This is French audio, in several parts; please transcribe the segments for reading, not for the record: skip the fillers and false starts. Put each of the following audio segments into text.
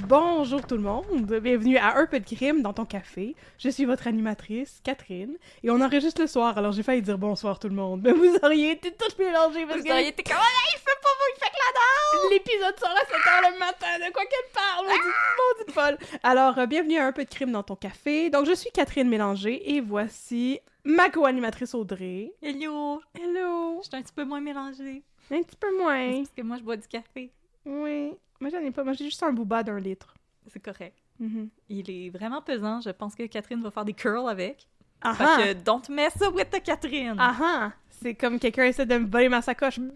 Bonjour tout le monde, bienvenue à Un peu de crime dans ton café. Je suis votre animatrice, Catherine, et on enregistre le soir, alors j'ai failli dire bonsoir tout le monde, mais vous auriez été tous mélangés parce vous auriez été comme « il fait pas vous, il fait que la danse! » L'épisode sort à 7h le matin, de quoi qu'elle parle, maudite folle! Alors, bienvenue à Un peu de crime dans ton café. Donc, je suis Catherine Mélanger, et voici ma co-animatrice Audrey. Hello! Hello! Je suis un petit peu moins mélangée. Un petit peu moins. Parce que moi, je bois du café. Oui. Moi, j'en ai pas. Moi, j'ai juste un booba d'1 litre. C'est correct. Mm-hmm. Il est vraiment pesant. Je pense que Catherine va faire des curls avec. Ah Fait que don't mess up with the Catherine! Ah! C'est comme quelqu'un essaie de me voler ma sacoche. Bang!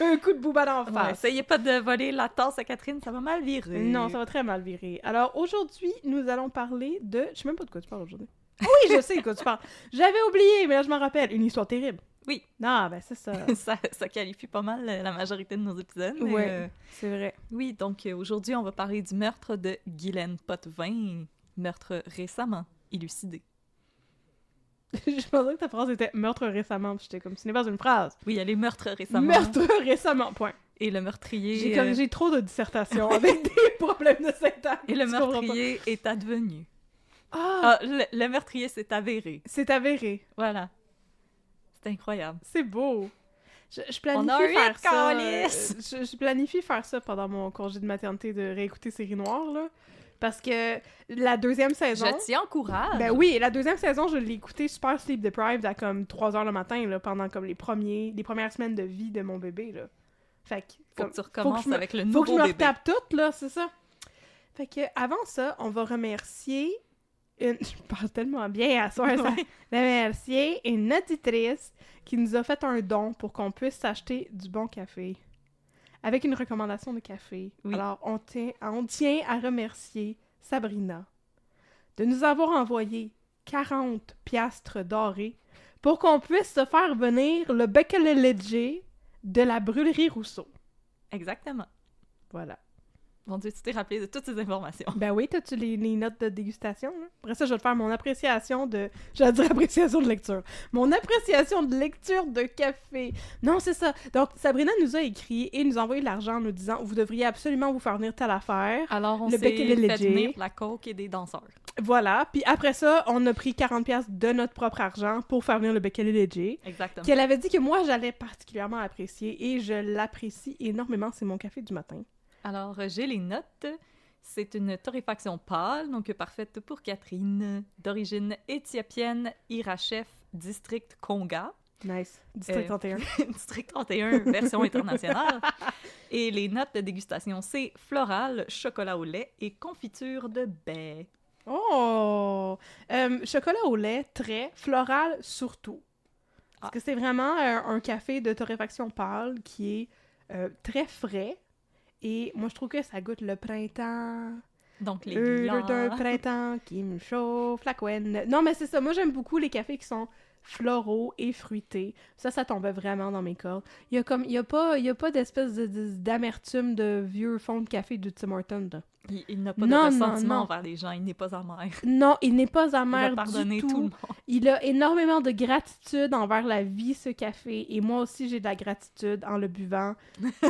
Un coup de booba d'en face. Essayez pas de voler la tasse à Catherine, ça va mal virer. Non, ça va très mal virer. Alors, aujourd'hui, nous allons parler de... Je sais même pas de quoi tu parles aujourd'hui. Oui, je sais de quoi tu parles. J'avais oublié, mais là, je m'en rappelle. Une histoire terrible. Oui. Non, ben c'est ça. ça qualifie pas mal la majorité de nos épisodes. Oui, c'est vrai. Oui, donc aujourd'hui, on va parler du meurtre de Guylaine Potvin. Meurtre récemment élucidé. Je pensais que ta phrase était « meurtre récemment », puis j'étais comme « ce n'est pas une phrase ». Oui, elle est meurtre récemment. Meurtre récemment, point. Et le meurtrier... J'ai trop de dissertations avec des problèmes de syntaxe. Et le meurtrier est advenu. Ah! Le meurtrier s'est avéré. C'est avéré. Voilà. C'est incroyable. C'est beau. Je planifie On a faire ça. je planifie faire ça pendant mon congé de maternité, de réécouter Série Noire, là. Parce que la deuxième saison... Je t'y encourage. Ben oui, la deuxième saison, je l'ai écoutée super sleep deprived à comme 3h le matin, là, pendant comme les premières semaines de vie de mon bébé, là. Fait que... Faut que tu recommences avec le nouveau bébé. Faut que je me retape toute, là, c'est ça. Fait que, avant ça, on va remercier je parle tellement bien à soir, ça. Remercier une auditrice qui nous a fait un don pour qu'on puisse s'acheter du bon café. Avec une recommandation de café. Oui. Alors, on tient à remercier Sabrina de nous avoir envoyé 40 piastres dorés pour qu'on puisse se faire venir le Becquelet de la brûlerie Rousseau. Exactement. Voilà. Mon Dieu, tu t'es rappelé de toutes ces informations. Ben oui, t'as-tu les notes de dégustation? Là? Après ça, je vais te faire mon appréciation de... J'allais dire appréciation de lecture. Mon appréciation de lecture de café. Non, c'est ça. Donc, Sabrina nous a écrit et nous a envoyé de l'argent en nous disant « Vous devriez absolument vous faire venir telle affaire. » Alors, on s'est fait venir la coke et des danseurs. Voilà. Puis après ça, on a pris 40$ de notre propre argent pour faire venir le Becquelet Léger. Exactement. Qu'elle avait dit que moi, j'allais particulièrement apprécier et je l'apprécie énormément. C'est mon café du matin. Alors, j'ai les notes. C'est une torréfaction pâle, donc parfaite pour Catherine, d'origine éthiopienne, Irachef, district Konga. Nice. District 31. District 31, version internationale. Et les notes de dégustation, c'est floral, chocolat au lait et confiture de baie. Oh! Chocolat au lait, très. Floral, surtout. Parce que c'est vraiment un café de torréfaction pâle qui est très frais. Et moi, je trouve que ça goûte le printemps. Donc, les lilas. D'un printemps qui me chauffe la couenne. Non, mais c'est ça. Moi, j'aime beaucoup les cafés qui sont floraux et fruités. Ça tombait vraiment dans mes cordes. Il y a pas d'espèce d'amertume de vieux fond de café du Tim Hortons, là. Il n'a pas de ressentiment envers les gens. Il n'est pas amer. Non, il n'est pas amer il va pardonner du tout. Tout le monde. Il a énormément de gratitude envers la vie, ce café. Et moi aussi, j'ai de la gratitude en le buvant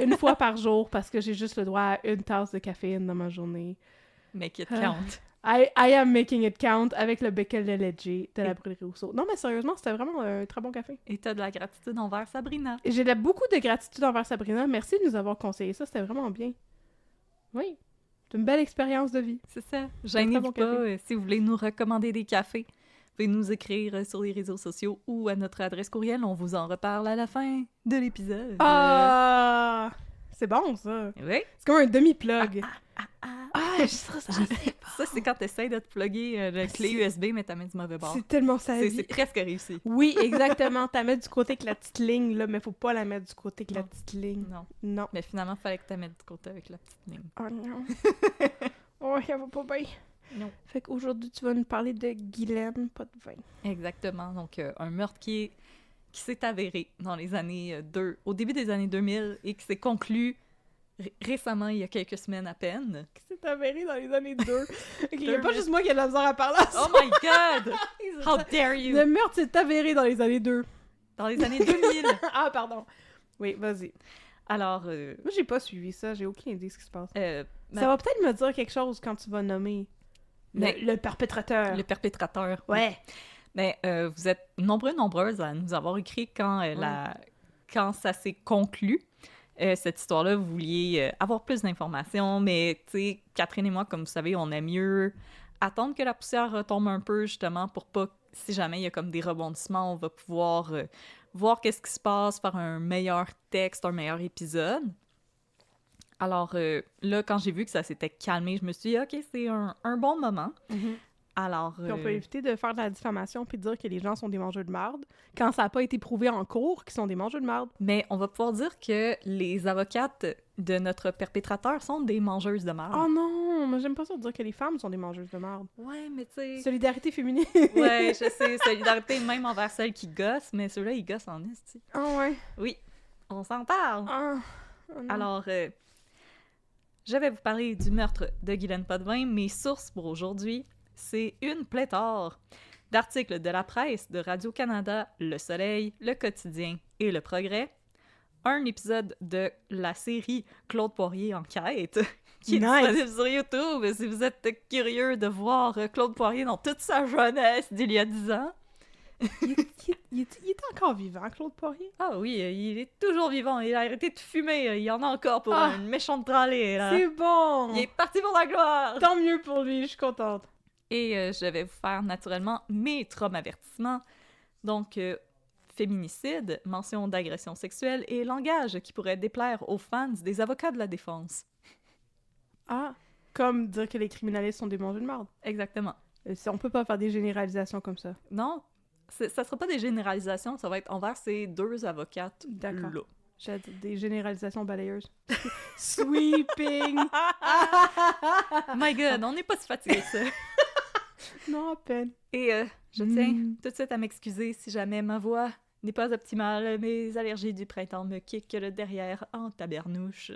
une fois par jour parce que j'ai juste le droit à une tasse de caféine dans ma journée. Make it count. I am making it count avec le Becquelet Léger de la brûlerie Rousseau. Non, mais sérieusement, c'était vraiment un très bon café. Et t'as de la gratitude envers Sabrina. J'ai beaucoup de gratitude envers Sabrina. Merci de nous avoir conseillé ça. C'était vraiment bien. Oui. C'est une belle expérience de vie. C'est ça. Gênez-vous pas. Si vous voulez nous recommander des cafés, vous pouvez nous écrire sur les réseaux sociaux ou à notre adresse courriel. On vous en reparle à la fin de l'épisode. Ah! C'est bon, ça. Oui. C'est comme un demi-plug. Ça, c'est quand t'essayes de te plugger la clé USB, mais t'as mis du mauvais bord. C'est tellement ça. C'est presque réussi. Oui, exactement. T'as mis du côté avec la petite ligne, là, mais faut pas la mettre du côté avec la petite ligne. Non. Mais finalement, il fallait que t'as mis du côté avec la petite ligne. Oh non. Oh, ça va pas bien. Non. Fait qu'aujourd'hui, tu vas nous parler de Guylaine Potvin. Exactement. Donc, un meurtre qui s'est avéré dans les années au début des années 2000 et qui s'est conclu récemment, il y a quelques semaines à peine. Qui s'est avéré dans les années 2. Il n'y a pas juste moi qui ai de la misère à parler à ça. Oh my god! How dare you! Le meurtre s'est avéré dans les années 2. Dans les années 2000! Ah, pardon. Oui, vas-y. Alors... Moi, j'ai pas suivi ça. J'ai aucune idée de ce qui se passe. ça Ça va peut-être me dire quelque chose quand tu vas nommer le perpétrateur. Le perpétrateur. Ouais. Mais vous êtes nombreuses à nous avoir écrit quand ça s'est conclu. Cette histoire-là, vous vouliez avoir plus d'informations, mais tu sais, Catherine et moi, comme vous savez, on aime mieux attendre que la poussière retombe un peu, justement, pour pas, si jamais il y a comme des rebondissements, on va pouvoir voir qu'est-ce qui se passe, faire un meilleur texte, un meilleur épisode. Alors là, quand j'ai vu que ça s'était calmé, je me suis dit, OK, c'est un bon moment. Mm-hmm. Alors... Puis on peut éviter de faire de la diffamation puis de dire que les gens sont des mangeurs de marde quand ça n'a pas été prouvé en cours qu'ils sont des mangeurs de marde. Mais on va pouvoir dire que les avocates de notre perpétrateur sont des mangeuses de marde. Oh non, mais j'aime pas ça de dire que les femmes sont des mangeuses de marde. Ouais, mais tu sais... Solidarité féminine. Ouais, je sais, solidarité même envers celles qui gossent, mais ceux-là, ils gossent en esti. Ah ouais. Oui, on s'en parle. Ah. Oh non. Alors, je vais vous parler du meurtre de Guylaine Potvin. Mes sources pour aujourd'hui, c'est une pléthore d'articles de la presse, de Radio-Canada, Le Soleil, Le Quotidien et Le Progrès. Un épisode de la série Claude Poirier Enquête, qui est disponible sur YouTube si vous êtes curieux de voir Claude Poirier dans toute sa jeunesse d'il y a 10 ans. Il est encore vivant, Claude Poirier? Ah oui, il est toujours vivant. Il a arrêté de fumer. Il y en a encore pour une méchante tralée, là. C'est bon! Il est parti pour la gloire! Tant mieux pour lui, je suis contente. Et je vais vous faire naturellement mes traumavertissements. Donc, féminicide, mention d'agression sexuelle et langage qui pourrait déplaire aux fans des avocats de la défense. Ah, comme dire que les criminalistes sont des mangeurs de marde. Exactement. On peut pas faire des généralisations comme ça. Non, ça sera pas des généralisations, ça va être envers ces deux avocates D'accord. là. J'ai des généralisations balayeuses. Sweeping! My God, on n'est pas si fatigué que ça. Non, à peine. Et je tiens tout de suite à m'excuser si jamais ma voix n'est pas optimale. Mes allergies du printemps me kickent le derrière en tabernouche.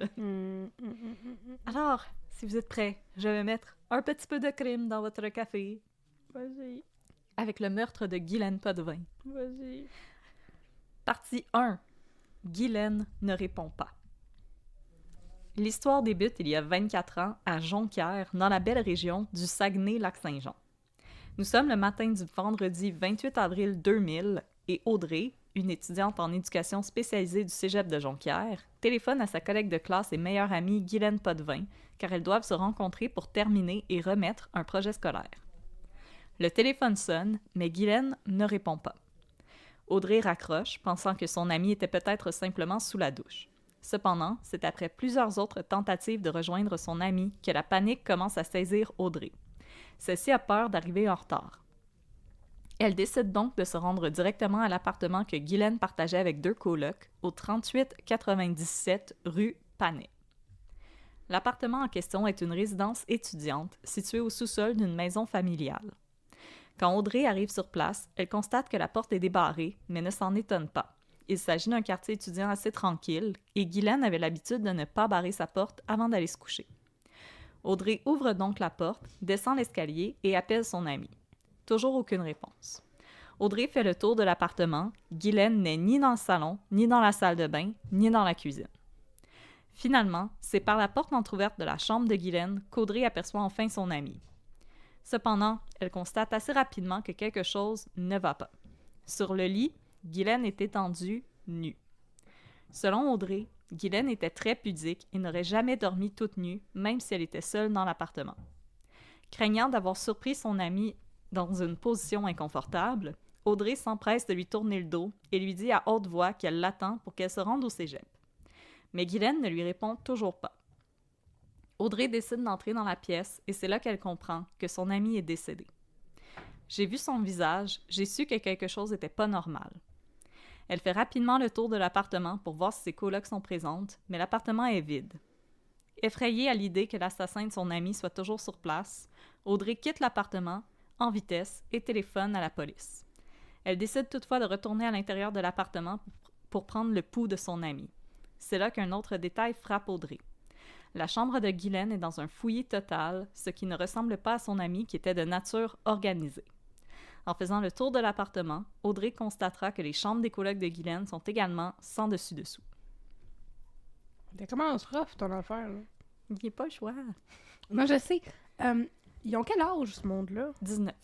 Alors, si vous êtes prêts, je vais mettre un petit peu de crème dans votre café. Vas-y. Avec le meurtre de Guylaine Potvin. Vas-y. Partie 1. Guylaine ne répond pas. L'histoire débute il y a 24 ans à Jonquière, dans la belle région du Saguenay-Lac-Saint-Jean. Nous sommes le matin du vendredi 28 avril 2000 et Audrey, une étudiante en éducation spécialisée du cégep de Jonquière, téléphone à sa collègue de classe et meilleure amie Guylaine Potvin car elles doivent se rencontrer pour terminer et remettre un projet scolaire. Le téléphone sonne, mais Guylaine ne répond pas. Audrey raccroche, pensant que son amie était peut-être simplement sous la douche. Cependant, c'est après plusieurs autres tentatives de rejoindre son amie que la panique commence à saisir Audrey. Celle-ci a peur d'arriver en retard. Elle décide donc de se rendre directement à l'appartement que Guylaine partageait avec deux colocs, au 3897 rue Panet. L'appartement en question est une résidence étudiante située au sous-sol d'une maison familiale. Quand Audrey arrive sur place, elle constate que la porte est débarrée, mais ne s'en étonne pas. Il s'agit d'un quartier étudiant assez tranquille, et Guylaine avait l'habitude de ne pas barrer sa porte avant d'aller se coucher. Audrey ouvre donc la porte, descend l'escalier et appelle son amie. Toujours aucune réponse. Audrey fait le tour de l'appartement. Guylaine n'est ni dans le salon, ni dans la salle de bain, ni dans la cuisine. Finalement, c'est par la porte entrouverte de la chambre de Guylaine qu'Audrey aperçoit enfin son amie. Cependant, elle constate assez rapidement que quelque chose ne va pas. Sur le lit, Guylaine est étendue, nue. Selon Audrey, Guylaine était très pudique et n'aurait jamais dormi toute nue, même si elle était seule dans l'appartement. Craignant d'avoir surpris son amie dans une position inconfortable, Audrey s'empresse de lui tourner le dos et lui dit à haute voix qu'elle l'attend pour qu'elle se rende au cégep. Mais Guylaine ne lui répond toujours pas. Audrey décide d'entrer dans la pièce et c'est là qu'elle comprend que son amie est décédée. J'ai vu son visage, j'ai su que quelque chose n'était pas normal. Elle fait rapidement le tour de l'appartement pour voir si ses colocs sont présentes, mais l'appartement est vide. Effrayée à l'idée que l'assassin de son amie soit toujours sur place, Audrey quitte l'appartement en vitesse et téléphone à la police. Elle décide toutefois de retourner à l'intérieur de l'appartement pour prendre le pouls de son amie. C'est là qu'un autre détail frappe Audrey. La chambre de Guylaine est dans un fouillis total, ce qui ne ressemble pas à son amie qui était de nature organisée. En faisant le tour de l'appartement, Audrey constatera que les chambres des colocs de Guylaine sont également sans dessus-dessous. Ça commence rough, ton affaire, là. Il n'y a pas le choix. Moi, je sais. Ils ont quel âge, ce monde-là? 19.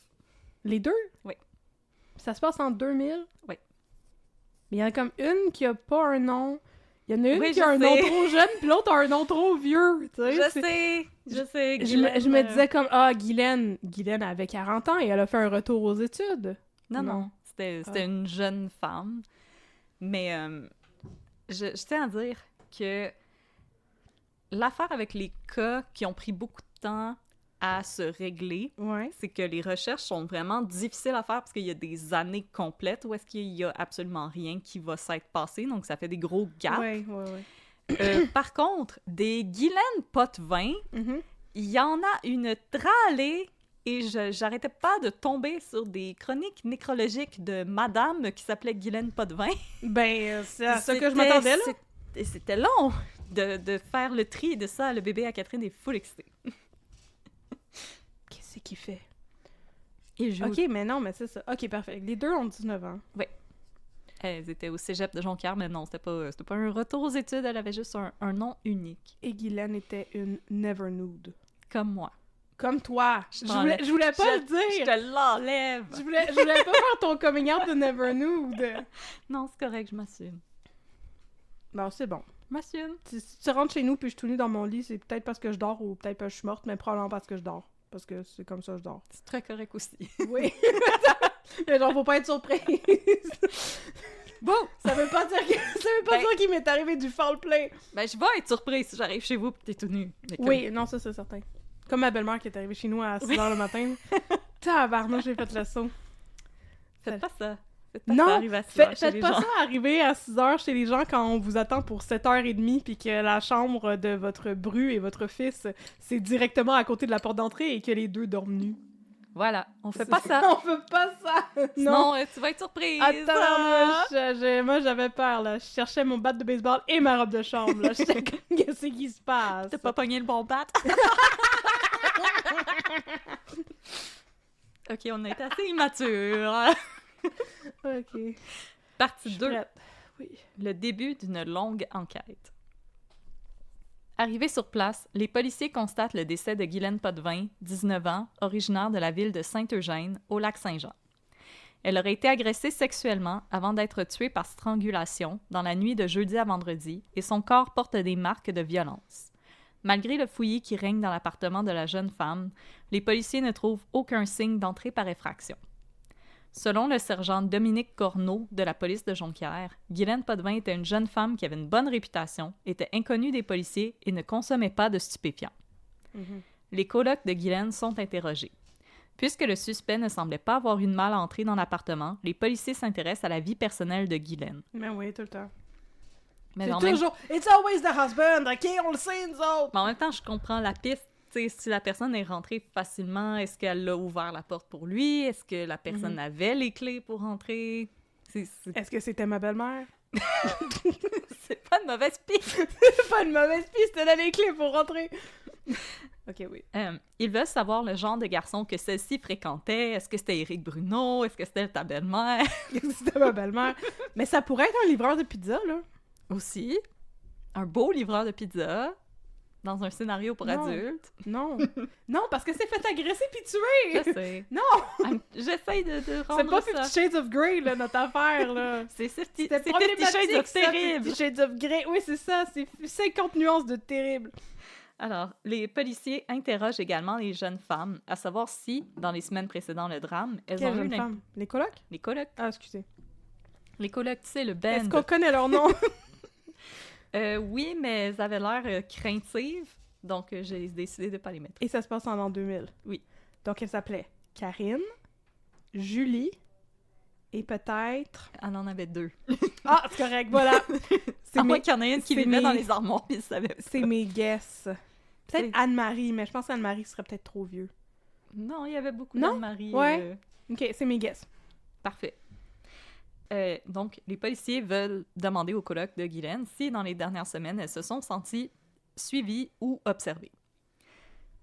Les deux? Oui. Ça se passe en 2000? Oui. Mais il y en a comme une qui a pas un nom. Il y en a une Oui, qui a un je nom sais. trop jeune, puis l'autre a un nom trop vieux, tu sais. Je sais. Je me disais comme, Guylaine avait 40 ans et elle a fait un retour aux études. Non. C'était une jeune femme. Mais je tiens à dire que l'affaire avec les cas qui ont pris beaucoup de temps à se régler, Ouais. c'est que les recherches sont vraiment difficiles à faire parce qu'il y a des années complètes où est-ce qu'il y a absolument rien qui va s'être passé, donc ça fait des gros gaps. Ouais. Par contre, des Guylaine Potvin, Mhm. il y en a une tralée et j'arrêtais pas de tomber sur des chroniques nécrologiques de madame qui s'appelait Guylaine Potvin. Ben, c'est à ça que je m'attendais, là. C'était long de faire le tri de ça. Le bébé à Catherine est full excité. Qu'est-ce qu'il fait? Il joue. Ok, mais non, mais c'est ça. Ok, parfait. Les deux ont 19 ans. Elles étaient au cégep de Jonquière, mais non, c'était pas un retour aux études, elle avait juste un nom unique. Et Guylaine était une never nude. Comme moi. Comme toi. Je t'enlève. voulais pas le Je dire. te l'enlève! Je voulais pas faire ton coming out de never nude. Non, c'est correct, je m'assume. Bon, c'est bon. Je m'assume. Si tu rentres chez nous puis je suis tout nu dans mon lit, c'est peut-être parce que je dors ou peut-être parce que je suis morte, mais probablement parce que je dors. Parce que c'est comme ça que je dors. C'est très correct aussi. Oui. Mais genre, faut pas être surprise. Bon, ça veut pas dire qu'il m'est arrivé du foul play. Ben, je vais être surprise si j'arrive chez vous pis t'es tout nu. Mais comme- Oui, non, ça c'est certain. Comme ma belle-mère qui est arrivée chez nous à 6h le matin. Tabarnak, j'ai fait le saut. Faites pas ça. Faites pas Non, ça arriver à 6 heures chez Faites les pas gens. ça arriver à 6h chez les gens quand on vous attend pour 7h30 puis que la chambre de votre bru et votre fils, c'est directement à côté de la porte d'entrée et que les deux dorment nus. Voilà, on fait pas ça. On fait pas ça! Non! Sinon, tu vas être surprise. Attends, moi j'avais peur, là. Je cherchais mon bat de baseball et ma robe de chambre, là. J'étais comme, qu'est-ce qui se passe? T'as pas pogné le bon bat. Ok, on a été assez immature. Ok. Je Partie suis 2. prête. Oui. Le début d'une longue enquête. Arrivés sur place, les policiers constatent le décès de Guylaine Potvin, 19 ans, originaire de la ville de Saint-Eugène, au lac Saint-Jean. Elle aurait été agressée sexuellement avant d'être tuée par strangulation dans la nuit de jeudi à vendredi et son corps porte des marques de violence. Malgré le fouillis qui règne dans l'appartement de la jeune femme, les policiers ne trouvent aucun signe d'entrée par effraction. Selon le sergent Dominique Corneau de la police de Jonquière, Guylaine Potvin était une jeune femme qui avait une bonne réputation, était inconnue des policiers et ne consommait pas de stupéfiants. Mhm. Les colocs de Guylaine sont interrogés. Puisque le suspect ne semblait pas avoir eu de mal à entrer dans l'appartement, les policiers s'intéressent à la vie personnelle de Guylaine. Mais oui, tout le temps. Mais C'est en même... toujours... It's always the husband, ok? On le sait, nous autres! mais en même temps, je comprends la piste. T'sais, si la personne est rentrée facilement, est-ce qu'elle a ouvert la porte pour lui? Est-ce que la personne avait les clés pour rentrer? C'est Est-ce que c'était ma belle-mère? c'est pas une mauvaise piste! C'est pas une mauvaise piste, elle a les clés pour rentrer! Ok, oui. Ils veulent savoir le genre de garçon que celle-ci fréquentait. Est-ce que c'était Éric Bruno? Est-ce que c'était ta belle-mère? C'était ma belle-mère. Mais ça pourrait être un livreur de pizza, là. Aussi, un beau livreur de pizza dans un scénario pour Non. adultes. Non. Non, parce que c'est fait agresser puis tuer! Je sais. Non! J'essaye de C'est rendre pas ça. 50 Shades of Grey, là, notre affaire, là. C'est 50 C'était Shades problématique, of ça, terrible. 50 Shades of Grey. Oui, c'est ça, c'est 50 nuances de terrible. Alors, les policiers interrogent également les jeunes femmes, à savoir si, dans les semaines précédant le drame, elles Quelle ont eu jeune femme? Les colocs? les colocs. Ah, excusez. Les colocs, tu sais, le Est-ce band. qu'on connaît leur nom? Oui, mais elles avaient l'air craintives, donc j'ai décidé de pas les mettre. Et ça se passe en l'an 2000. Oui. Donc, elle s'appelait Karine, Julie, et peut-être... Elle en avait 2. Ah, c'est correct, voilà. C'est À moins mes... qu'il y en ait une qui c'est vivait dans mes- les armoires, puis ils savaient. C'est mes guesses. Peut-être C'est- Anne-Marie, mais je pense qu'Anne-Marie serait peut-être trop vieux. Non, il y avait beaucoup Non? d'Anne-Marie. Ouais. Ok, c'est mes guesses. Parfait. Donc, les policiers veulent demander aux colocs de Guylaine si, dans les dernières semaines, elles se sont senties suivies ou observées.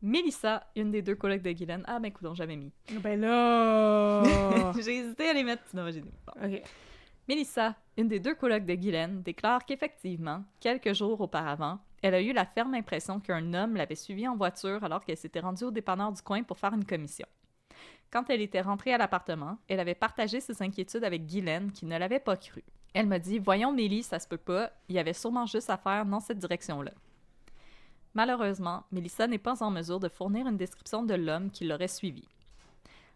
Mélissa, une des 2 colocs de Guylaine... Ah, ben, coudonc, j'avais mis. Ben là... J'ai hésité à les mettre, sinon j'ai dit... Bon. Ok. Mélissa, une des 2 colocs de Guylaine, déclare qu'effectivement, quelques jours auparavant, elle a eu la ferme impression qu'un homme l'avait suivie en voiture alors qu'elle s'était rendue au dépanneur du coin pour faire une commission. Quand elle était rentrée à l'appartement, elle avait partagé ses inquiétudes avec Guylaine, qui ne l'avait pas cru. Elle m'a dit « Voyons, Mélie, ça se peut pas, il y avait sûrement juste à faire dans cette direction-là. » Malheureusement, Mélissa n'est pas en mesure de fournir une description de l'homme qui l'aurait suivie.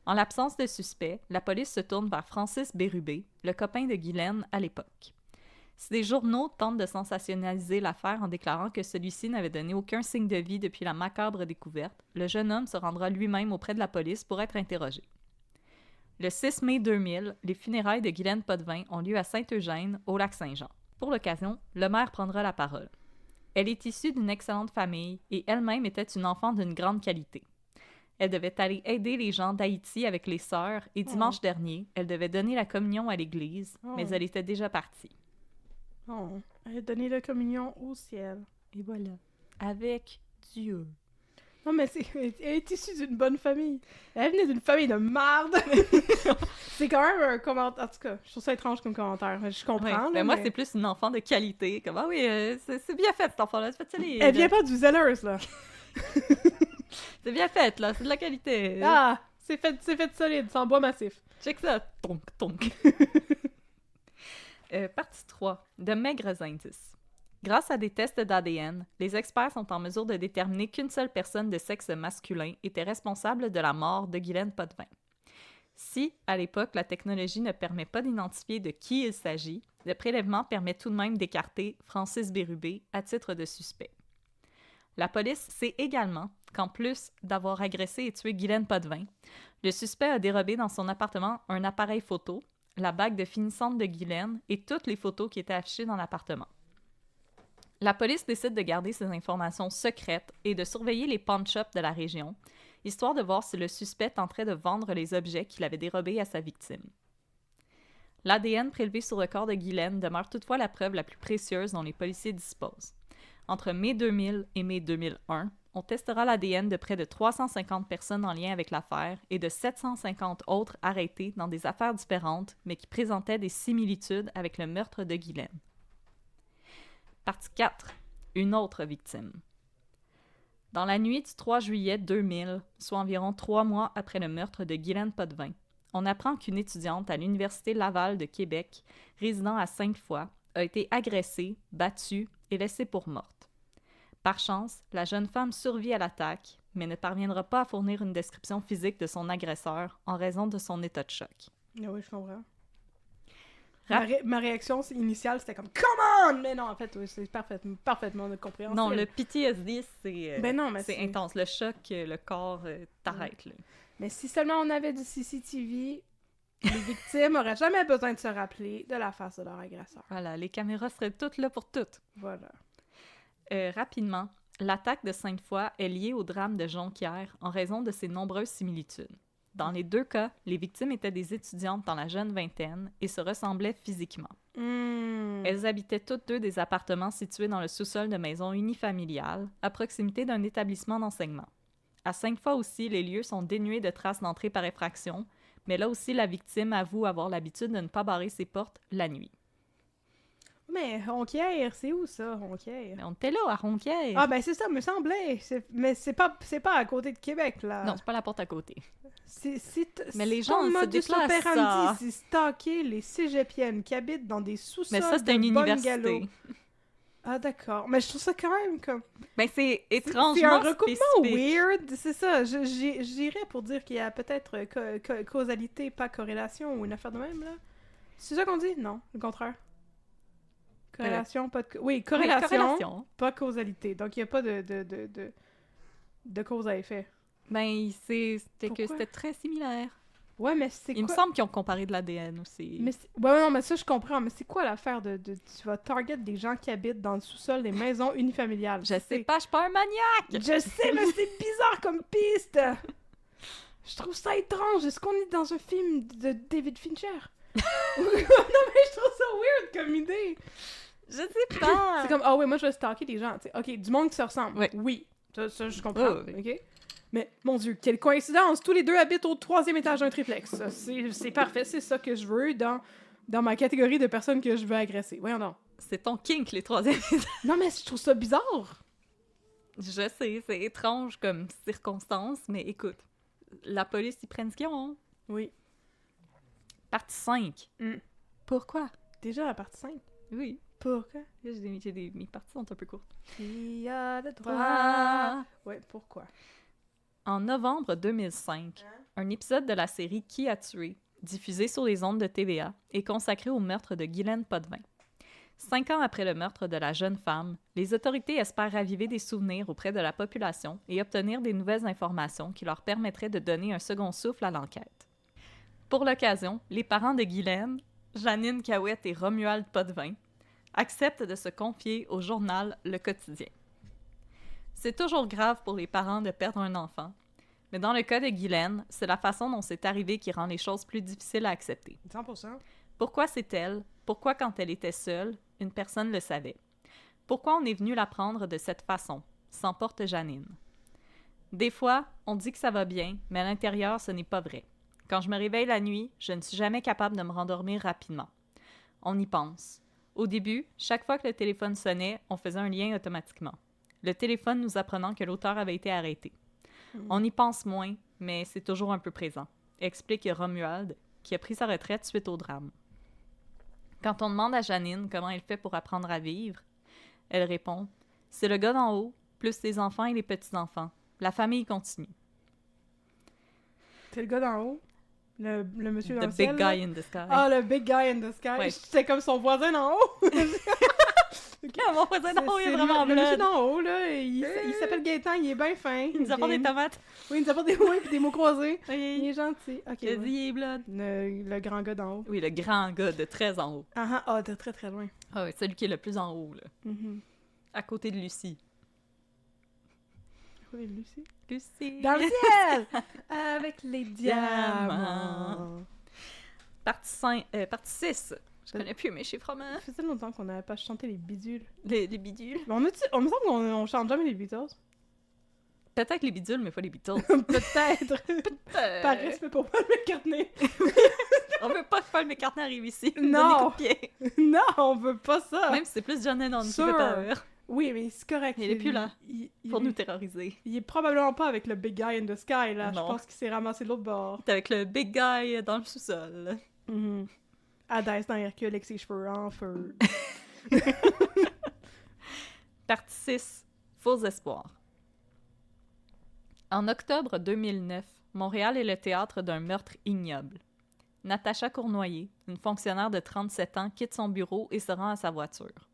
En l'absence de suspect, la police se tourne vers Francis Bérubé, le copain de Guylaine à l'époque. Si des journaux tentent de sensationnaliser l'affaire en déclarant que celui-ci n'avait donné aucun signe de vie depuis la macabre découverte, le jeune homme se rendra lui-même auprès de la police pour être interrogé. Le 6 mai 2000, les funérailles de Guylaine Potvin ont lieu à Saint-Eugène, au Lac-Saint-Jean. Pour l'occasion, le maire prendra la parole. Elle est issue d'une excellente famille et elle-même était une enfant d'une grande qualité. Elle devait aller aider les gens d'Haïti avec les sœurs et dimanche dernier, elle devait donner la communion à l'église, mais elle était déjà partie. Oh, elle a donné la communion au ciel. Et voilà. Avec Dieu. Non, mais elle est issue d'une bonne famille. Elle venait d'une famille de marde. C'est quand même un commentaire... En tout cas, je trouve ça étrange comme commentaire. Je comprends, Ouais. là, Mais moi, mais... c'est plus une enfant de qualité. Comme, ah oui, c'est bien fait, cet enfant-là. Elle vient pas du Zellers, là. C'est bien fait, là. C'est de la qualité. Ah! C'est fait solide, c'est en bois massif. Check ça. Tonk, tonk. Partie 3. De maigres indices. Grâce à des tests d'ADN, les experts sont en mesure de déterminer qu'une seule personne de sexe masculin était responsable de la mort de Guylaine Potvin. Si, à l'époque, la technologie ne permet pas d'identifier de qui il s'agit, le prélèvement permet tout de même d'écarter Francis Bérubé à titre de suspect. La police sait également qu'en plus d'avoir agressé et tué Guylaine Potvin, le suspect a dérobé dans son appartement un appareil photo, la bague de finissante de Guylaine et toutes les photos qui étaient affichées dans l'appartement. La police décide de garder ces informations secrètes et de surveiller les pawn-shops de la région, histoire de voir si le suspect tenterait de vendre les objets qu'il avait dérobés à sa victime. L'ADN prélevé sur le corps de Guylaine demeure toutefois la preuve la plus précieuse dont les policiers disposent. Entre mai 2000 et mai 2001, on testera l'ADN de près de 350 personnes en lien avec l'affaire et de 750 autres arrêtés dans des affaires différentes, mais qui présentaient des similitudes avec le meurtre de Guylaine. Partie 4. Une autre victime. Dans la nuit du 3 juillet 2000, soit environ 3 mois après le meurtre de Guylaine Potvin, on apprend qu'une étudiante à l'Université Laval de Québec, résidant à Sainte-Foy, a été agressée, battue et laissée pour morte. Par chance, la jeune femme survit à l'attaque, mais ne parviendra pas à fournir une description physique de son agresseur en raison de son état de choc. Ah oui, je comprends. Ma réaction initiale, c'était comme « Come on! » Mais non, en fait, oui, c'est parfaitement compréhensible. Non, le PTSD, c'est c'est intense. Le choc, le corps t'arrête. Là. Mais si seulement on avait du CCTV, les victimes n'auraient jamais besoin de se rappeler de la face de leur agresseur. Voilà, les caméras seraient toutes là pour toutes. Voilà. Rapidement, l'attaque de Sainte-Foy est liée au drame de Jonquière en raison de ses nombreuses similitudes. Dans les 2 cas, les victimes étaient des étudiantes dans la jeune vingtaine et se ressemblaient physiquement. Elles habitaient toutes 2 des appartements situés dans le sous-sol de maisons unifamiliales, à proximité d'un établissement d'enseignement. À Sainte-Foy aussi, les lieux sont dénués de traces d'entrée par effraction, mais là aussi, la victime avoue avoir l'habitude de ne pas barrer ses portes la nuit. Mais Ronquière, c'est où ça, Ronquière? Mais on était là, à Ronquière. Ah ben c'est ça, me semblait. Mais c'est pas à côté de Québec, là. Non, c'est pas la porte à côté. Mais les gens se déplacent, ça. C'est stalker les cégepiennes qui habitent dans des sous-sols. Mais ça, c'est une université. Ah d'accord. Mais je trouve ça quand même comme... Ben c'est étrangement c'est un recoupement spécifique. weird, c'est ça. J'irais pour dire qu'il y a peut-être causalité, pas corrélation, ou une affaire de même, là. C'est ça qu'on dit? Non, le contraire. Corrélation, pas de... Oui, corrélation, pas causalité. Donc, il n'y a pas de cause à effet. Ben, c'était que c'était très similaire. Ouais, mais c'est quoi? Il me semble qu'ils ont comparé de l'ADN aussi. Ouais, non, mais ça, je comprends. Mais c'est quoi l'affaire de tu vas target des gens qui habitent dans le sous-sol des maisons unifamiliales? Je sais pas, je suis pas un maniaque! Je sais, mais c'est bizarre comme piste! Je trouve ça étrange. Est-ce qu'on est dans un film de David Fincher? Non, mais je trouve ça weird comme idée. Je sais pas! C'est comme, ah oui, moi, je vais stalker des gens, tu sais. OK, du monde qui se ressemble. Ouais. Oui, ça, je comprends, Oui. OK? Mais, mon Dieu, quelle coïncidence! Tous les deux habitent au 3e étage d'un triplex. Ça, c'est parfait, c'est ça que je veux dans ma catégorie de personnes que je veux agresser. Voyons donc. C'est ton kink, les troisièmes étages. Non, mais je trouve ça bizarre. Je sais, c'est étrange comme circonstance, mais écoute, la police, ils prennent ce qu'ils ont. Oui. Partie 5. Pourquoi? Déjà, la partie 5. Oui. Pourquoi? Mes parties sont un peu courtes. Qui a le droit? Ah. Ouais, pourquoi? En novembre 2005, un épisode de la série Qui a tué, diffusé sur les ondes de TVA, est consacré au meurtre de Guylaine Potvin. 5 ans après le meurtre de la jeune femme, les autorités espèrent raviver des souvenirs auprès de la population et obtenir des nouvelles informations qui leur permettraient de donner un second souffle à l'enquête. Pour l'occasion, les parents de Guylaine, Janine Cahouette et Romuald Potvin, acceptent de se confier au journal Le Quotidien. C'est toujours grave pour les parents de perdre un enfant, mais dans le cas de Guylaine, c'est la façon dont c'est arrivé qui rend les choses plus difficiles à accepter. 100%. Pourquoi c'est elle? Pourquoi quand elle était seule, une personne le savait? Pourquoi on est venu la prendre de cette façon? S'emporte Janine. Des fois, on dit que ça va bien, mais à l'intérieur, ce n'est pas vrai. Quand je me réveille la nuit, je ne suis jamais capable de me rendormir rapidement. On y pense. Au début, chaque fois que le téléphone sonnait, on faisait un lien automatiquement. Le téléphone nous apprenant que l'auteur avait été arrêté. On y pense moins, mais c'est toujours un peu présent, explique Romuald, qui a pris sa retraite suite au drame. Quand on demande à Janine comment elle fait pour apprendre à vivre, elle répond « C'est le gars d'en haut, plus les enfants et les petits-enfants. La famille continue. » C'est le gars d'en haut? Le monsieur dans The le big ciel, guy là? in the sky. Ah, le big guy in the sky. Ouais. C'était comme son voisin d'en haut. Mon voisin d'en haut, il est C'est vraiment le monsieur blood. d'en haut, là. Il s'appelle Gaëtan, il est bien fin. Il nous apporte des tomates. Oui, il nous apporte des mots et des mots croisés. Il Oui. est gentil. Ok. Il a dit, ouais. il est blood. Le grand gars d'en haut. Oui, le grand gars de très en haut. De très très loin. Ah oui, celui qui est le plus en haut, là. Mhm. À côté de Lucie. Oui, Lucie. Lucie! Dans le ciel! Avec les Diamants. diamants. Partie 6. Je connais plus mes chiffres romains. Ça faisait longtemps qu'on n'avait pas chanté les bidules. Les bidules. Mais on me semble qu'on chante jamais les Beatles. Peut-être les bidules, mais pas les Beatles. Peut-être. Par respect pour Paul McCartney. On veut pas que Paul McCartney arrive ici. Non. Donne des coups de pied. Non, on veut pas ça. Même si c'est plus John Lennon qui Sûr. fait peur. Oui, mais c'est correct. Il est plus là pour il- nous terroriser. Il est probablement pas avec le big guy in the sky, là. Non. Je pense qu'il s'est ramassé de l'autre bord. T'es avec le big guy dans le sous-sol. Mhm. Hadès dans Hercule avec ses cheveux en feu. Partie 6. Faux espoirs. En octobre 2009, Montréal est le théâtre d'un meurtre ignoble. Natacha Cournoyer, une fonctionnaire de 37 ans, quitte son bureau et se rend à sa voiture.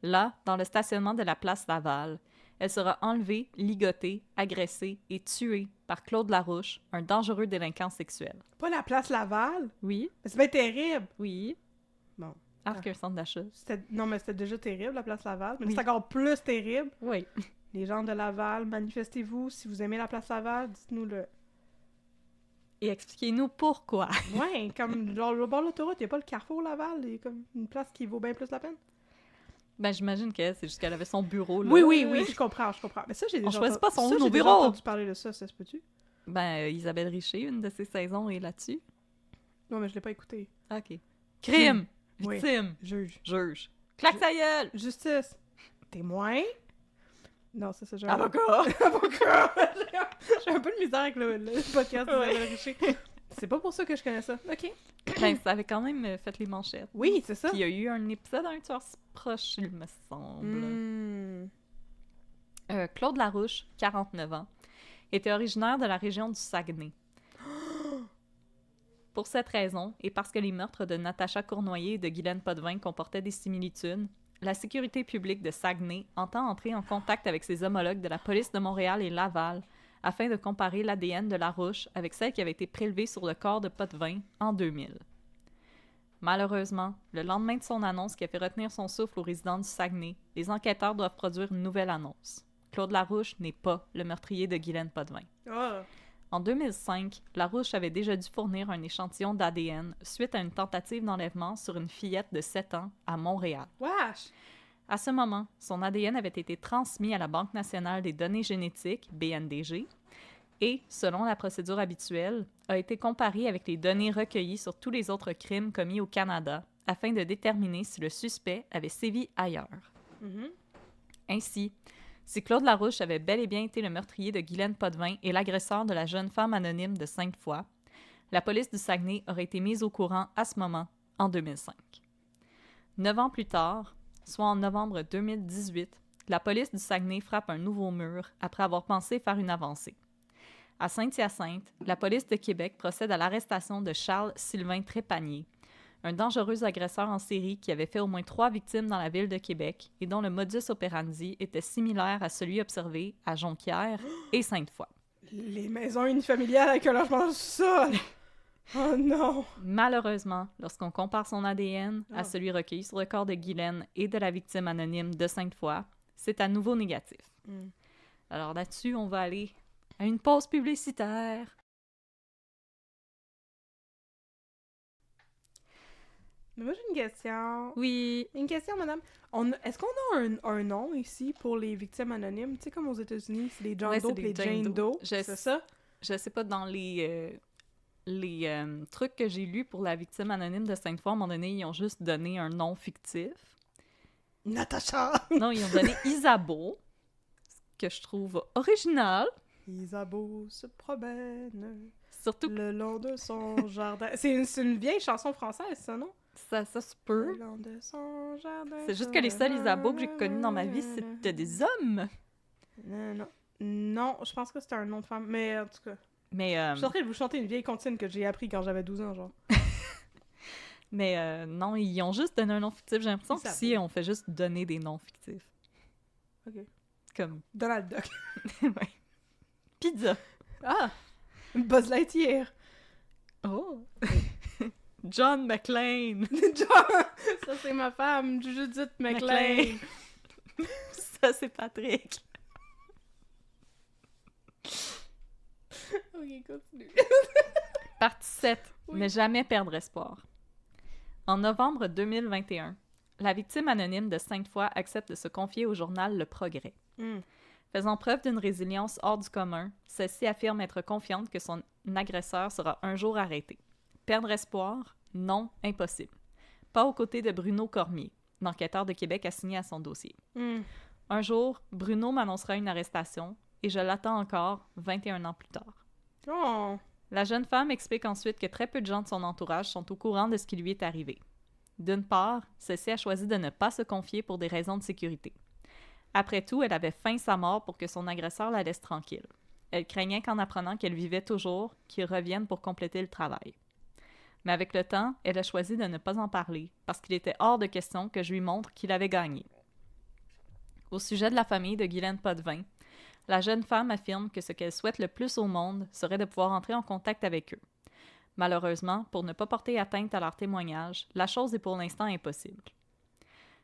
Là, dans le stationnement de la place Laval, elle sera enlevée, ligotée, agressée et tuée par Claude Larouche, un dangereux délinquant sexuel. Pas la place Laval? Oui, Mais c'est bien terrible. oui. Bon. Arc un centre d'achat. Non, mais c'était déjà terrible, la place Laval. Mais Oui. c'est encore plus terrible. Oui. Les gens de Laval, manifestez-vous. Si vous aimez la place Laval, dites-nous-le. Et expliquez-nous pourquoi. Ouais, comme genre, le bord de l'autoroute, il n'y a pas le carrefour Laval. Il y a comme une place qui vaut bien plus la peine. Ben, j'imagine que c'est juste qu'elle avait son bureau là. Oui, je comprends. Mais ça, j'ai déjà choisit pas son ça, nos j'ai déjà bureaux. entendu parler de ça se peut-tu? Ben, Isabelle Richer, une de ses saisons, est là-dessus. Non, mais je l'ai pas écouté. OK. Crime! Oui. Victime! Juge. Juge! Claque sa gueule! Justice. Témoin. Non, c'est ça, j'ai Avocat! Avocat! J'ai un peu de misère avec le podcast d'Isabelle Richer. C'est pas pour ça que je connais ça. OK. Ben, ça avait quand même fait les manchettes. Oui, c'est ça. Puis il y a eu un épisode, un tueur si proche, il me semble. Hmm. Claude Larouche, 49 ans, était originaire de la région du Saguenay. Pour cette raison, et parce que les meurtres de Natacha Cournoyer et de Guylaine Potvin comportaient des similitudes, la sécurité publique de Saguenay entend entrer en contact avec ses homologues de la police de Montréal et Laval afin de comparer l'ADN de Larouche avec celle qui avait été prélevée sur le corps de Potvin en 2000. Malheureusement, le lendemain de son annonce qui a fait retenir son souffle aux résidents du Saguenay, les enquêteurs doivent produire une nouvelle annonce. Claude Larouche n'est pas le meurtrier de Guylaine Potvin. Ah. En 2005, Larouche avait déjà dû fournir un échantillon d'ADN suite à une tentative d'enlèvement sur une fillette de 7 ans à Montréal. Wesh! À ce moment, son ADN avait été transmis à la Banque nationale des données génétiques, BNDG, et, selon la procédure habituelle, a été comparé avec les données recueillies sur tous les autres crimes commis au Canada afin de déterminer si le suspect avait sévi ailleurs. Mhm. Ainsi, si Claude Larouche avait bel et bien été le meurtrier de Guylaine Potvin et l'agresseur de la jeune femme anonyme de Sainte-Foy, la police du Saguenay aurait été mise au courant à ce moment, en 2005. 9 ans plus tard, soit en novembre 2018, la police du Saguenay frappe un nouveau mur après avoir pensé faire une avancée. À Saint-Hyacinthe, la police de Québec procède à l'arrestation de Charles-Sylvain Trépanier, un dangereux agresseur en série qui avait fait au moins 3 victimes dans la ville de Québec et dont le modus operandi était similaire à celui observé à Jonquière et Sainte-Foy. Les maisons unifamiliales avec un logement sous-sol! Oh non! Malheureusement, lorsqu'on compare son ADN à celui recueilli sur le corps de Guylaine et de la victime anonyme de Sainte-Foy, c'est à nouveau négatif. Alors là-dessus, on va aller à une pause publicitaire. Mais moi, j'ai une question. Oui. Une question, madame. Est-ce qu'on a un nom ici pour les victimes anonymes? Tu sais, comme aux États-Unis, c'est les John Ouais, Doe c'est et les des Jane Jane Doe. Doe. C'est ça? Je sais pas, dans les trucs que j'ai lus pour la victime anonyme de Sainte-Foy, à un moment donné, ils ont juste donné un nom fictif. Natacha! Non, ils ont donné Isabeau, que je trouve original. Isabeau se promène Surtout le long de son jardin. C'est une vieille chanson française, ça, non? ça se peut. Le long de son jardin. C'est juste que les seuls Isabeau que j'ai connus dans ma vie, c'était des hommes. Non, je pense que c'était un nom de femme, mais en tout cas. Mais, Je suis en train de vous chanter une vieille comptine que j'ai appris quand j'avais 12 ans, genre. mais non, ils ont juste donné un nom fictif. J'ai l'impression Isabeau. qu'ici, on fait juste donner des noms fictifs. Ok. Comme... Donald Duck. ouais. Pizza. Ah! Buzz Lightyear. Oh! John McClane. John! Ça, c'est ma femme, Judith McClane. Ça, c'est Patrick. Ok, continue. Partie 7. Oui. Ne jamais perdre espoir. En novembre 2021, la victime anonyme de Sainte-Foy accepte de se confier au journal Le Progrès. Faisant preuve d'une résilience hors du commun, celle-ci affirme être confiante que son agresseur sera un jour arrêté. Perdre espoir? Non, impossible. Pas aux côtés de Bruno Cormier, l'enquêteur de Québec assigné à son dossier. Un jour, Bruno m'annoncera une arrestation et je l'attends encore 21 ans plus tard. Oh! La jeune femme explique ensuite que très peu de gens de son entourage sont au courant de ce qui lui est arrivé. D'une part, celle-ci a choisi de ne pas se confier pour des raisons de sécurité. Après tout, elle avait feint sa mort pour que son agresseur la laisse tranquille. Elle craignait qu'en apprenant qu'elle vivait toujours, qu'il revienne pour compléter le travail. Mais avec le temps, elle a choisi de ne pas en parler, parce qu'il était hors de question que je lui montre qu'il avait gagné. Au sujet de la famille de Guylaine Potvin, la jeune femme affirme que ce qu'elle souhaite le plus au monde serait de pouvoir entrer en contact avec eux. Malheureusement, pour ne pas porter atteinte à leur témoignage, la chose est pour l'instant impossible.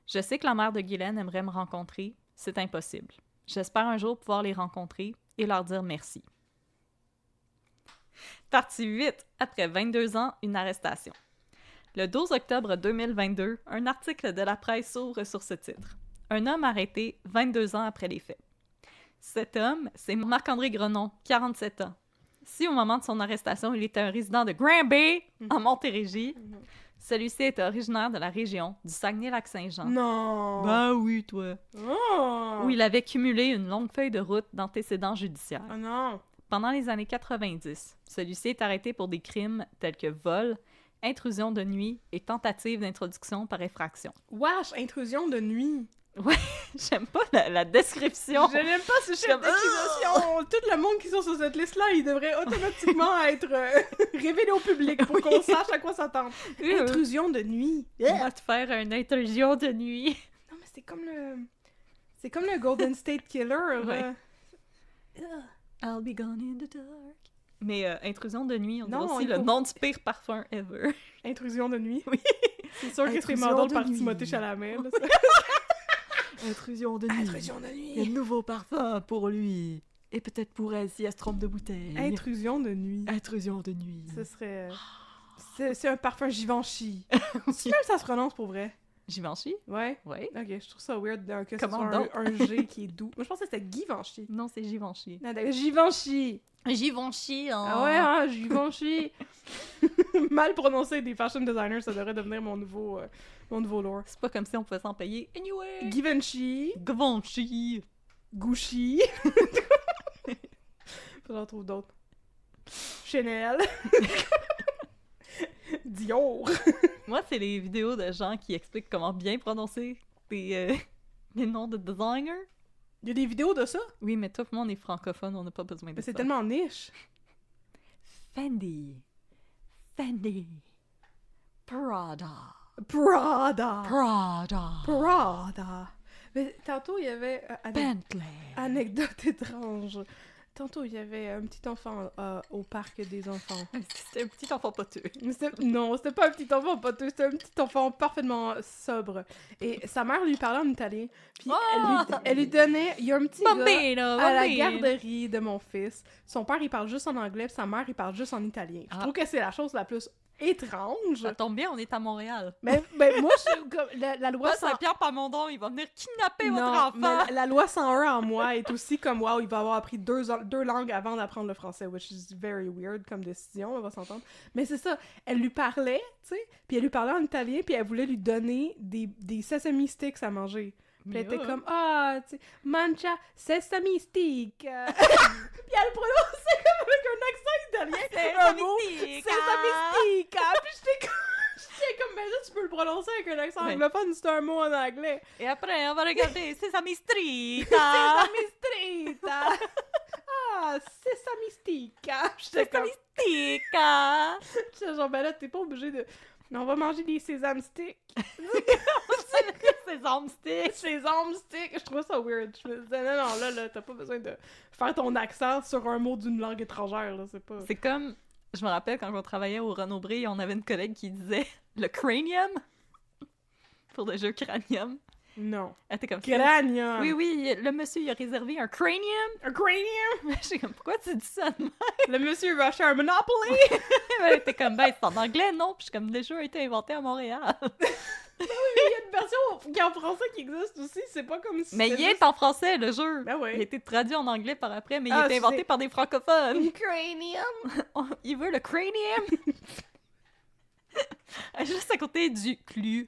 Je sais que la mère de Guylaine aimerait me rencontrer, c'est impossible. J'espère un jour pouvoir les rencontrer et leur dire merci. Partie 8. Après 22 ans, une arrestation. Le 12 octobre 2022, un article de la presse s'ouvre sur ce titre. Un homme arrêté 22 ans après les faits. Cet homme, c'est Marc-André Grenon, 47 ans. Si au moment de son arrestation, il était un résident de Granby, en Montérégie, celui-ci était originaire de la région du Saguenay-Lac-Saint-Jean. Non! Ben oui, toi! Oh! Où il avait cumulé une longue feuille de route d'antécédents judiciaires. Oh non! Pendant les années 90, celui-ci est arrêté pour des crimes tels que vol, intrusion de nuit et tentative d'introduction par effraction. Wesh! Intrusion de nuit! J'aime pas la description. Je n'aime pas ce chef d'accusation! Tout le monde qui sont sur cette liste-là, il devrait automatiquement être révélé au public pour qu'on sache à quoi s'attendre. Intrusion de nuit! On va te faire une intrusion de nuit. Non, mais c'est comme le... C'est comme le Golden State Killer. Ouais. I'll be gone in the dark. Mais intrusion de nuit, on dirait aussi le nom du pire parfum ever. Intrusion de nuit? Oui. C'est sûr que c'est mandole par Timothée Chalamet. Intrusion de nuit. Intrusion de nuit. Un nouveau parfum pour lui. Et peut-être pourrait-elle elle se trompe de bouteille. Intrusion de nuit. Intrusion de nuit. Ce serait... C'est un parfum Givenchy. Si même ça se prononce pour vrai. Givenchy? Ouais. Oui. Ok, je trouve ça weird que ce Comment soit donc? un G qui est doux. Moi, je pensais que c'était Givenchy. Non, c'est Givenchy. Non, d'accord, Givenchy. Givenchy, hein? Ah ouais, hein, Givenchy. Mal prononcé des fashion designers, ça devrait devenir mon nouveau lore. C'est pas comme si on pouvait s'en payer. Anyway! Givenchy. Givenchy! Gucci. J'en trouve d'autres. Chanel. Dior. Moi, c'est les vidéos de gens qui expliquent comment bien prononcer les noms de designers. Il y a des vidéos de ça? Oui, mais tout le monde est francophone, on n'a pas besoin de Mais c'est ça. tellement niche. Fendi. Fendi. Prada. Prada. Prada. Prada. Mais tantôt, il y avait... Bentley. Anecdote étrange. Tantôt, il y avait un petit enfant au parc des enfants. C'était un petit enfant poteux. Non, c'était pas un petit enfant poteux, c'était un petit enfant parfaitement sobre. Et sa mère lui parlait en italien. Puis elle lui donnait... Il y a un petit gars à la garderie de mon fils. Son père, il parle juste en anglais, puis sa mère, il parle juste en italien. Je trouve que c'est la chose la plus étrange. Ça tombe bien, on est à Montréal. Mais moi, je suis comme... La loi... Pas Saint-Pierre Pamondon, il va venir kidnapper votre Non, enfant! mais la loi 101 en moi est aussi comme, wow, il va avoir appris deux langues avant d'apprendre le français, which is very weird comme décision, on va s'entendre. Mais c'est ça, elle lui parlait, tu sais, puis elle lui parlait en italien, puis elle voulait lui donner des sesame sticks à manger. Puis elle était comme, tu sais, mangia sesame stick. Puis elle prononçait comme avec un accent italien. Un mot, sesame stick. Puis j'étais comme, mais là, tu peux le prononcer avec un accent anglophone, c'est un mot en anglais. Et après, on va regarder Sesame Street! Sesame Street! Sesame stick! J'étais comme... Stick! J'étais genre, ben là, t'es pas obligé de... On va manger des sesame sticks. Sesame Stick! Sesame sticks! Je trouvais ça weird. Je me disais, non, là, t'as pas besoin de faire ton accent sur un mot d'une langue étrangère, là, c'est pas... C'est comme... Je me rappelle quand on travaillait au Renaud-Bré, on avait une collègue qui disait le cranium pour le jeu cranium. Non. Elle était comme Cranium! Oui, le monsieur, il a réservé un cranium. Un cranium! J'étais comme, pourquoi tu dis ça de même? Le monsieur va acheter un Monopoly! Elle était comme, ben, c'est en anglais, non? Puis je suis comme, le jeu a été inventé à Montréal. Mais il y a une version qui est en français qui existe aussi, c'est pas comme si... Mais il est en français, le jeu. Ben oui. Il a été traduit en anglais par après, mais il a été inventé par des francophones. Cranium! Il veut le cranium. Juste à côté du clu.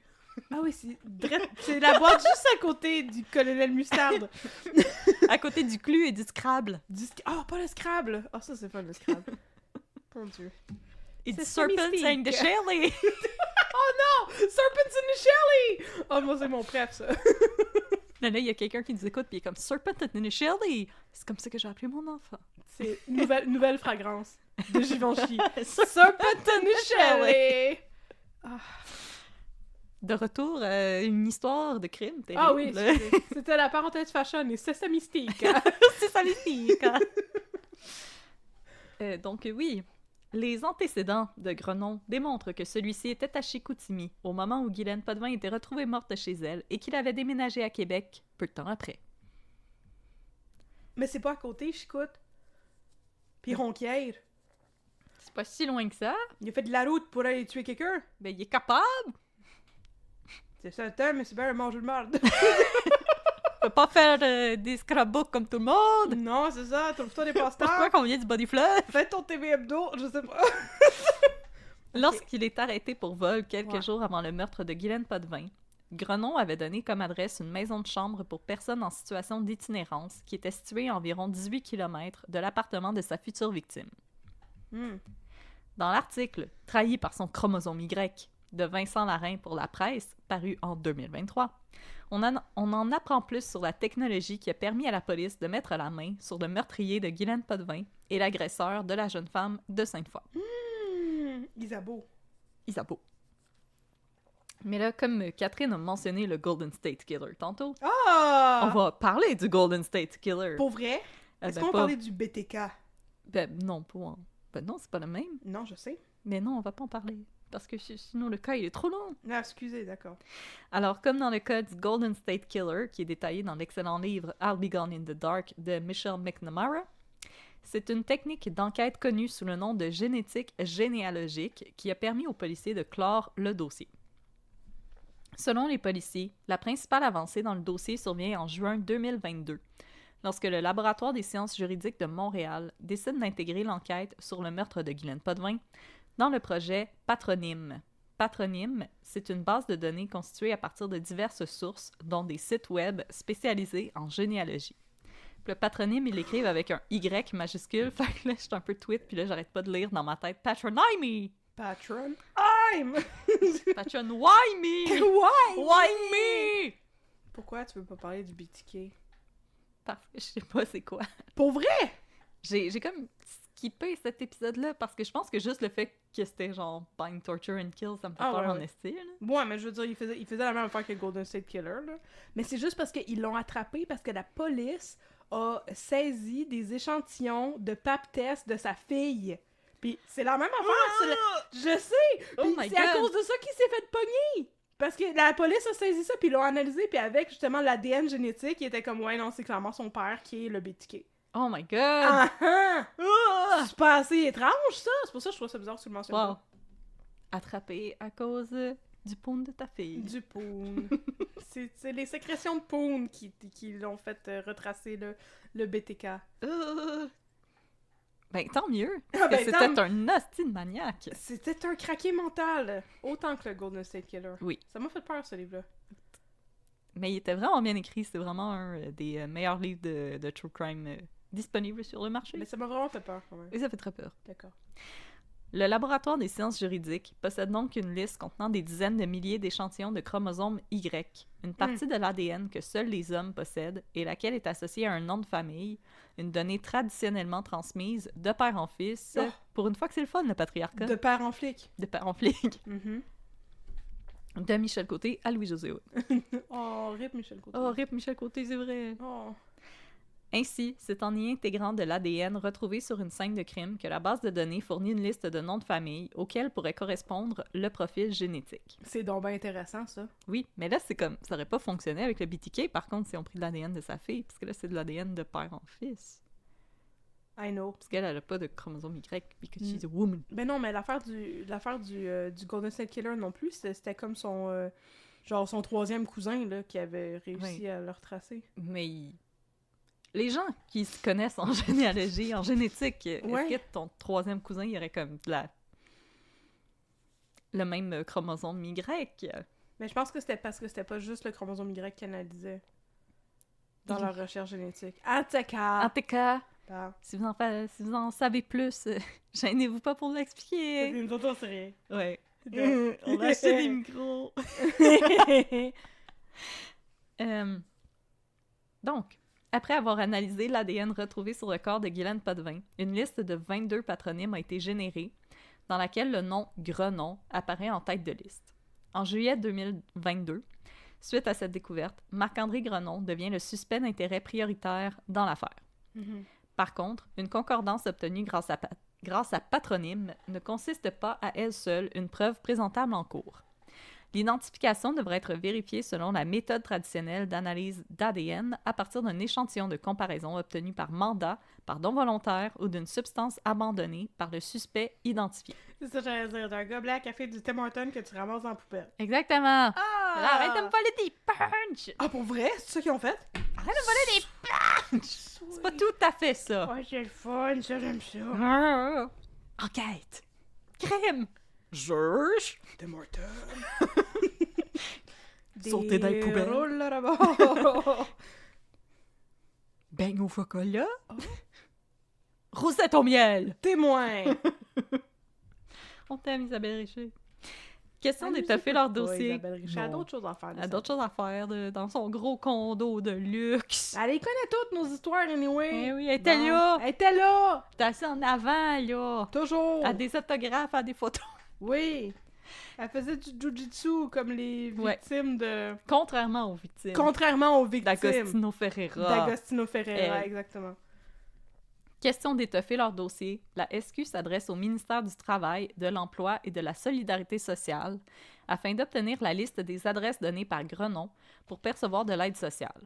Ah oui, c'est la boîte juste à côté du colonel Mustard. À côté du clu et du Scrabble. Pas le Scrabble! Ah, ça, c'est fun, le Scrabble. Mon Dieu. It's C'est Serpents mystique. and the Shelly. Oh non! Serpents in the Shelly! Oh, moi, c'est mon préf, ça. Là, il y a quelqu'un qui nous écoute puis il est comme Serpent and the Shelly. C'est comme ça que j'ai appelé mon enfant. C'est nouvelle fragrance de Givenchy. Serpent in the Shelly! Ah. De retour à une histoire de crime terrible. Ah oui, c'était la parenthèse fashion et c'est ça mystique. C'est ça mystique. Donc oui, les antécédents de Grenon démontrent que celui-ci était à Chicoutimi au moment où Guylaine Potvin était retrouvée morte chez elle et qu'il avait déménagé à Québec peu de temps après. Mais c'est pas à côté, Chicoute. Puis Ronquière. C'est pas si loin que ça. Il a fait de la route pour aller tuer quelqu'un. Ben, il est capable. C'est ça le thème, mais c'est bien un manger de merde. Il peut pas faire des scrapbooks comme tout le monde. Non, c'est ça, trouve-toi des passe-temps. Pourquoi qu'on vient du body fluff? Fais ton TV hebdo, je sais pas. Lorsqu'il est arrêté pour vol quelques jours avant le meurtre de Guylaine Potvin, Grenon avait donné comme adresse une maison de chambre pour personnes en situation d'itinérance qui était située à environ 18 km de l'appartement de sa future victime. Dans l'article « Trahi par son chromosome Y » de Vincent Larin pour La Presse, paru en 2023, on en apprend plus sur la technologie qui a permis à la police de mettre la main sur le meurtrier de Guylaine Potvin et l'agresseur de la jeune femme de Sainte-Foy. Isabeau. Mais là, comme Catherine a mentionné le Golden State Killer tantôt, Ah! on va parler du Golden State Killer. Pour vrai? Est-ce qu'on parlait du BTK? Ben non, pas... Ben non, c'est pas le même. Non, je sais. Mais non, on va pas en parler. Parce que sinon, le cas, il est trop long. Ah, excusez, d'accord. Alors, comme dans le cas du Golden State Killer, qui est détaillé dans l'excellent livre I'll Be Gone in the Dark de Michelle McNamara, C'est une technique d'enquête connue sous le nom de génétique généalogique qui a permis aux policiers de clore le dossier. Selon les policiers, la principale avancée dans le dossier survient en juin 2022, lorsque le Laboratoire des sciences juridiques de Montréal décide d'intégrer l'enquête sur le meurtre de Guylaine Potvin dans le projet Patronyme. Patronyme, c'est une base de données constituée à partir de diverses sources, dont des sites web spécialisés en généalogie. Puis le patronyme, ils l'écrivent avec un Y majuscule, fait que là, je suis un peu tweet, puis là, j'arrête pas de lire dans ma tête « Patronyme! Patron. I'm! Patron, why me? Why? Why me? » Pourquoi tu veux pas parler du BTK? Parce que je sais pas c'est quoi. Pour vrai? J'ai comme skippé cet épisode-là parce que je pense que juste le fait que c'était genre Bind, Torture and Kill, ça me fait peur en esti, là. Ouais, mais je veux dire, il faisait la même affaire que Golden State Killer, là. Mais c'est juste parce qu'ils l'ont attrapé parce que la police a saisi des échantillons de pap test de sa fille. Puis c'est la même affaire, je sais! Oh Puis my c'est à God. cause de ça qu'il s'est fait pogner! Parce que la police a saisi ça, puis ils l'ont analysé, puis avec justement l'ADN génétique, il était comme, ouais, non, c'est clairement son père qui est le BTK. Oh my god! Ah ah! Ah! C'est pas assez étrange, ça! C'est pour ça que je trouve ça bizarre que tu le mentionnes Wow. pas. Attrapé à cause du poon de ta fille. Du poon. c'est les sécrétions de poon qui l'ont fait retracer le BTK. Ben, tant mieux! Ah, Parce ben, que c'était un hostie de maniaque. C'était un craqué mental, autant que le Golden State Killer. Oui. Ça m'a fait peur, ce livre-là. Mais il était vraiment bien écrit. C'est vraiment un des meilleurs livres de true crime disponibles sur le marché. Mais ça m'a vraiment fait peur, quand même. Et ça fait très peur. D'accord. Le Laboratoire des sciences juridiques possède donc une liste contenant des dizaines de milliers d'échantillons de chromosomes Y, une partie de l'ADN que seuls les hommes possèdent et laquelle est associée à un nom de famille, une donnée traditionnellement transmise de père en fils. Oh. Pour une fois que c'est le fun, le patriarcat. De père en flic. De père en flic. Mhm. De Michel Côté à Louis-José Hood. Oh, rip Michel Côté. Oh, rip Michel Côté, c'est vrai. Oh. Ainsi, c'est en y intégrant de l'ADN retrouvé sur une scène de crime que la base de données fournit une liste de noms de famille auxquels pourrait correspondre le profil génétique. C'est donc bien intéressant, ça. Oui, mais là, c'est comme... Ça aurait pas fonctionné avec le BTK, par contre, si on pris de l'ADN de sa fille, parce que là, c'est de l'ADN de père en fils. I know. Parce qu'elle, elle a pas de chromosome Y, puis que she's a woman. Ben non, mais l'affaire du Golden State Killer non plus, c'était comme son... genre son troisième cousin, là, qui avait réussi Oui. à le retracer. Mais les gens qui se connaissent en généalogie, en génétique, Ouais. est-ce que ton troisième cousin, il aurait comme le même chromosome Y? Mais je pense que c'était parce que c'était pas juste le chromosome Y qu'ils analysaient dans leur recherche génétique. En tout cas... En tout cas, Ah. si vous en savez plus, gênez-vous pas pour l'expliquer. Nous autres, on sait rien. Ouais. On a acheté des micros. Donc, après avoir analysé l'ADN retrouvé sur le corps de Guylaine Potvin, une liste de 22 patronymes a été générée, dans laquelle le nom Grenon apparaît en tête de liste. En juillet 2022, suite à cette découverte, Marc-André Grenon devient le suspect d'intérêt prioritaire dans l'affaire. Mhm. Par contre, une concordance obtenue grâce à patronyme ne consiste pas à elle seule une preuve présentable en cours. L'identification devra être vérifiée selon la méthode traditionnelle d'analyse d'ADN à partir d'un échantillon de comparaison obtenu par mandat, par don volontaire ou d'une substance abandonnée par le suspect identifié. C'est ça que j'allais dire, d'un gobelet à café du Tim Hortons que tu ramasses dans la poubelle. Exactement! Ah! Là, arrête de me voler des punch! Ah, pour vrai? C'est ça qu'ils ont fait? Arrête de me voler des punch! C'est pas tout à fait ça! Ouais, c'est le fun, ça, j'aime ça. Ah! Enquête! Crime! Juge! Tim Hortons. Sauter dans les poubelles. rôles là-bas. Beigne au chocolat? Roussette au miel! Témoin. On t'aime, Isabelle Richer. Question Elle nous d'étoffer écoute leur pas, dossier. Isabelle Richer. Elle a Non. d'autres choses à faire. Elle a d'autres choses à faire dans son gros condo de luxe. Elle les connaît toutes, nos histoires, anyway. Eh oui, elle était Bon. là! Elle était là! T'es assis en avant, là! Toujours! À des autographes, à des photos. Oui! Elle faisait du jujitsu comme les Ouais. victimes de... Contrairement aux victimes. Contrairement aux victimes D'Agostino Ferreira. d'Agostino Ferreira, Elle. exactement. Question d'étoffer leur dossier, la SQ s'adresse au ministère du Travail, de l'Emploi et de la Solidarité sociale afin d'obtenir la liste des adresses données par Grenon pour percevoir de l'aide sociale.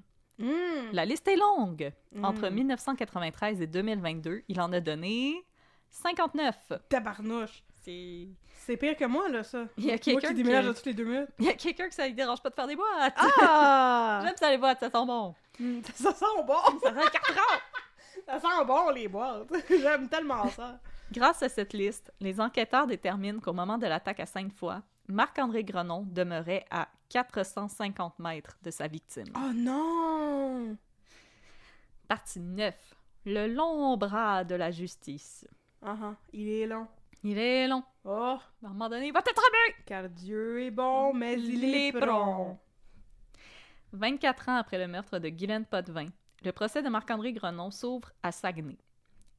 La liste est longue. Entre Mm. 1993 et 2022, il en a donné 59. Tabarnouche. C'est... C'est pire que moi, là, ça. Il y a Moi quelqu'un qui déménage qui- à toutes les 2 minutes. Il y a quelqu'un que ça ne dérange pas de faire des boîtes. Ah! J'aime ça, les boîtes, ça sent bon. Ça sent bon! Ça sent le carton. Ça sent bon, les boîtes. J'aime tellement ça. Grâce à cette liste, les enquêteurs déterminent qu'au moment de l'attaque à Sainte-Foy, Marc-André Grenon demeurait à 450 mètres de sa victime. Oh non! Partie 9. Le long bras de la justice. Il est long. Il est long. Oh, À un moment donné, il va être bien. car Dieu est bon, mais il est prompt. 24 ans après le meurtre de Guylaine Potvin, le procès de Marc-André Grenon s'ouvre à Saguenay.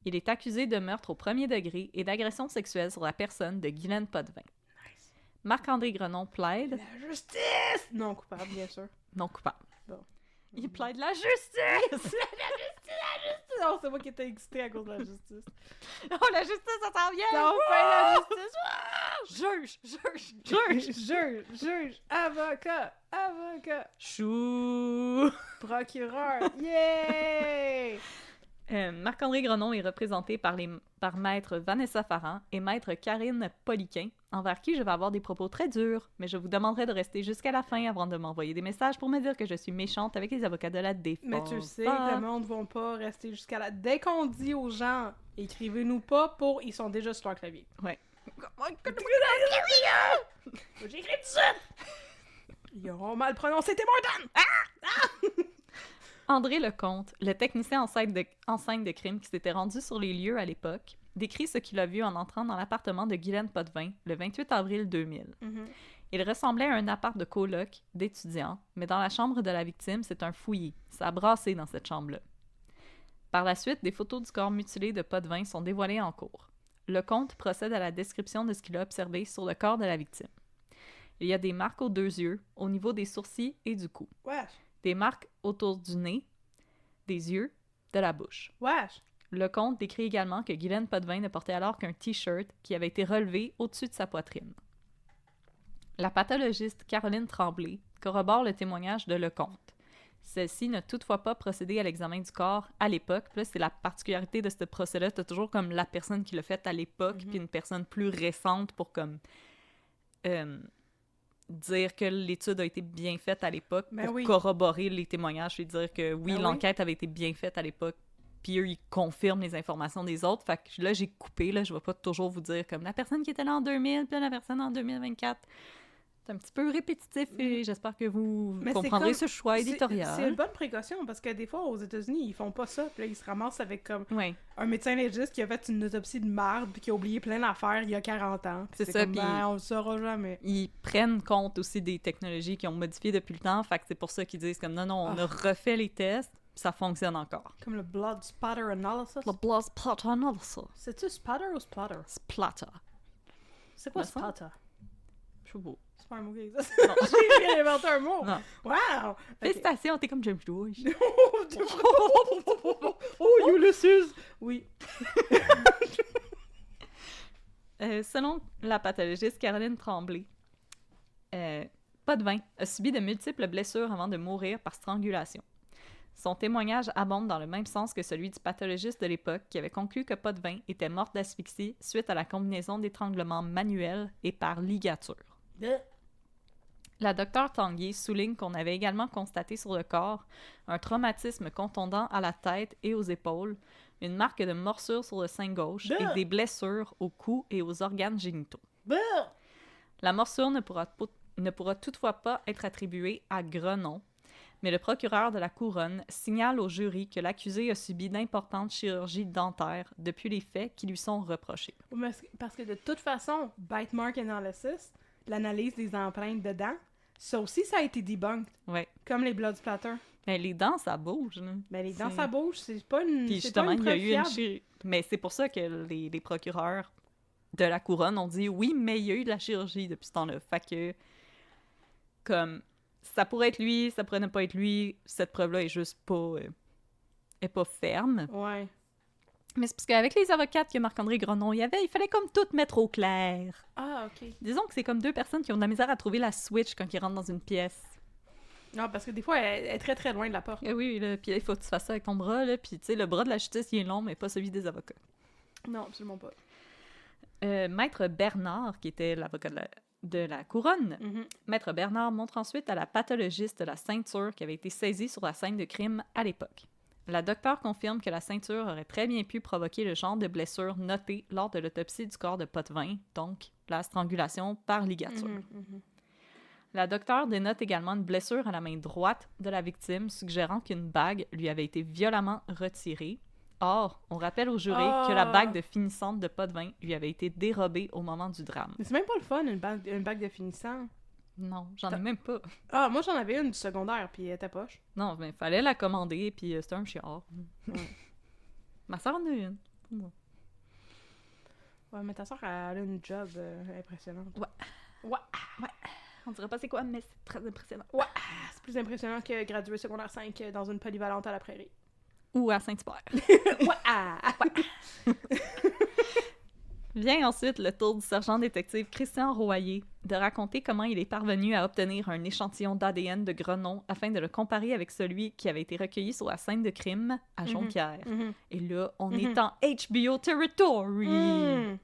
Il est accusé de meurtre au premier degré et d'agression sexuelle sur la personne de Guylaine Potvin. Nice. Marc-André Grenon plaide La justice! Non coupable, bien sûr. non coupable. Bon. Il plaide la justice! Non, c'est moi qui étais excitée à cause de la justice. Oh, la justice, ça s'en vient! Non, enfin la justice! Juge! Juge! Avocat! Chou! Procureur! Yay! Marc-André Grenon est représenté par maître Vanessa Farran et maître Karine Poliquin, envers qui je vais avoir des propos très durs, mais je vous demanderai de rester jusqu'à la fin avant de m'envoyer des messages pour me dire que je suis méchante avec les avocats de la défense. Mais tu sais que le monde ne va pas rester jusqu'à la... Dès qu'on dit aux gens, écrivez-nous pas pour... Ils sont déjà sur leur clavier. Ouais. J'écris tout de suite! Ils auront mal prononcé tes mots. André Lecomte, le technicien en scène de crime qui s'était rendu sur les lieux à l'époque, décrit ce qu'il a vu en entrant dans l'appartement de Guylaine Potvin le 28 avril 2000. Il ressemblait à un appart de coloc d'étudiants, mais dans la chambre de la victime, c'est un fouillis. Ça a brassé dans cette chambre-là. Par la suite, des photos du corps mutilé de Potvin sont dévoilées en cours. Lecomte procède à la description de ce qu'il a observé sur le corps de la victime. Il y a des marques aux 2 yeux, au niveau des sourcils et du cou. Wesh! Des marques autour du nez, des yeux, de la bouche. Wesh! Lecomte décrit également que Guylaine Potvin ne portait alors qu'un T-shirt qui avait été relevé au-dessus de sa poitrine. La pathologiste Caroline Tremblay corrobore le témoignage de Lecomte. Celle-ci n'a toutefois pas procédé à l'examen du corps à l'époque. Puis là, c'est la particularité de ce procès-là. T'as toujours comme la personne qui l'a fait à l'époque, puis une personne plus récente pour comme dire que l'étude a été bien faite à l'époque pour corroborer les témoignages et dire que oui, l'enquête avait été bien faite à l'époque. Puis eux, ils confirment les informations des autres. Fait que là, j'ai coupé. Là, je vais pas toujours vous dire comme la personne qui était là en 2000, puis la personne en 2024. C'est un petit peu répétitif et j'espère que vous comprendrez ce choix éditorial. C'est une bonne précaution parce que des fois, aux États-Unis, ils font pas ça. Puis là, ils se ramassent avec comme un médecin légiste qui a fait une autopsie de marde puis qui a oublié plein d'affaires il y a 40 ans. C'est ça, comme, on le saura jamais. Ils prennent compte aussi des technologies qui ont modifié depuis le temps. Fait que c'est pour ça qu'ils disent comme non, on a refait les tests, ça fonctionne encore. Comme le blood spatter analysis. Le blood spatter analysis. C'est-tu spatter ou splatter? Splatter. C'est quoi splatter? Je sais pas. C'est pas un mot qui existe. J'ai bien inventé un mot. Non. Wow! Félicitations, t'es comme James Joyce. Oh, Ulysses! Oui. Selon la pathologiste Caroline Tremblay, Potvin a subi de multiples blessures avant de mourir par strangulation. Son témoignage abonde dans le même sens que celui du pathologiste de l'époque qui avait conclu que Potvin était morte d'asphyxie suite à la combinaison d'étranglement manuel et par ligature. La docteure Tanguay souligne qu'on avait également constaté sur le corps un traumatisme contondant à la tête et aux épaules, une marque de morsure sur le sein gauche et des blessures au cou et aux organes génitaux. La morsure ne pourra toutefois pas être attribuée à Grenon, mais le procureur de la Couronne signale au jury que l'accusé a subi d'importantes chirurgies dentaires depuis les faits qui lui sont reprochés. Parce que de toute façon, bite mark analysis, l'analyse des empreintes de dents, ça aussi, ça a été debunked. Ouais. Comme les blood splatter. Mais les dents, ça bouge. Là. Mais les dents, ça bouge. C'est pas une. Puis justement, il y a eu une mais c'est pour ça que les procureurs de la Couronne ont dit oui, mais il y a eu de la chirurgie depuis ce temps-là. Fait que, comme, ça pourrait être lui, ça pourrait ne pas être lui, cette preuve-là est juste pas, est pas ferme. Ouais. Mais c'est parce qu'avec les avocates que Marc-André Grenon il fallait comme tout mettre au clair. Ah, OK. Disons que c'est comme deux personnes qui ont de la misère à trouver la switch quand ils rentrent dans une pièce. Non, parce que des fois, elle est très très loin de la porte. Eh oui, là, puis il faut que tu fasses ça avec ton bras, là, puis tu sais, le bras de la justice, il est long, mais pas celui des avocats. Non, absolument pas. Maître Bernard, qui était l'avocat de la couronne, Maître Bernard montre ensuite à la pathologiste la ceinture qui avait été saisie sur la scène de crime à l'époque. La docteure confirme que la ceinture aurait très bien pu provoquer le genre de blessure notée lors de l'autopsie du corps de Potvin, donc la strangulation par ligature. La docteure dénote également une blessure à la main droite de la victime, suggérant qu'une bague lui avait été violemment retirée. Or, on rappelle aux jurés que la bague de finissante de Potvin lui avait été dérobée au moment du drame. Mais c'est même pas le fun, une bague de finissant. Non, j'en ai même pas. Ah, moi j'en avais une du secondaire, puis elle était poche. Non, mais fallait la commander, puis c'était un chiard. Ma soeur en a une, pour moi. Ouais, mais ta soeur, elle a une job impressionnante. Ouais. On dirait pas c'est quoi, mais c'est très impressionnant. Ouais, c'est plus impressionnant que graduer secondaire 5 dans une polyvalente à la prairie. Ou à Saint-Hubert. Ouais. Vient ensuite le tour du sergent-détective Christian Royer de raconter comment il est parvenu à obtenir un échantillon d'ADN de Grenon afin de le comparer avec celui qui avait été recueilli sur la scène de crime à Jonquière. Et là, on est en HBO territory!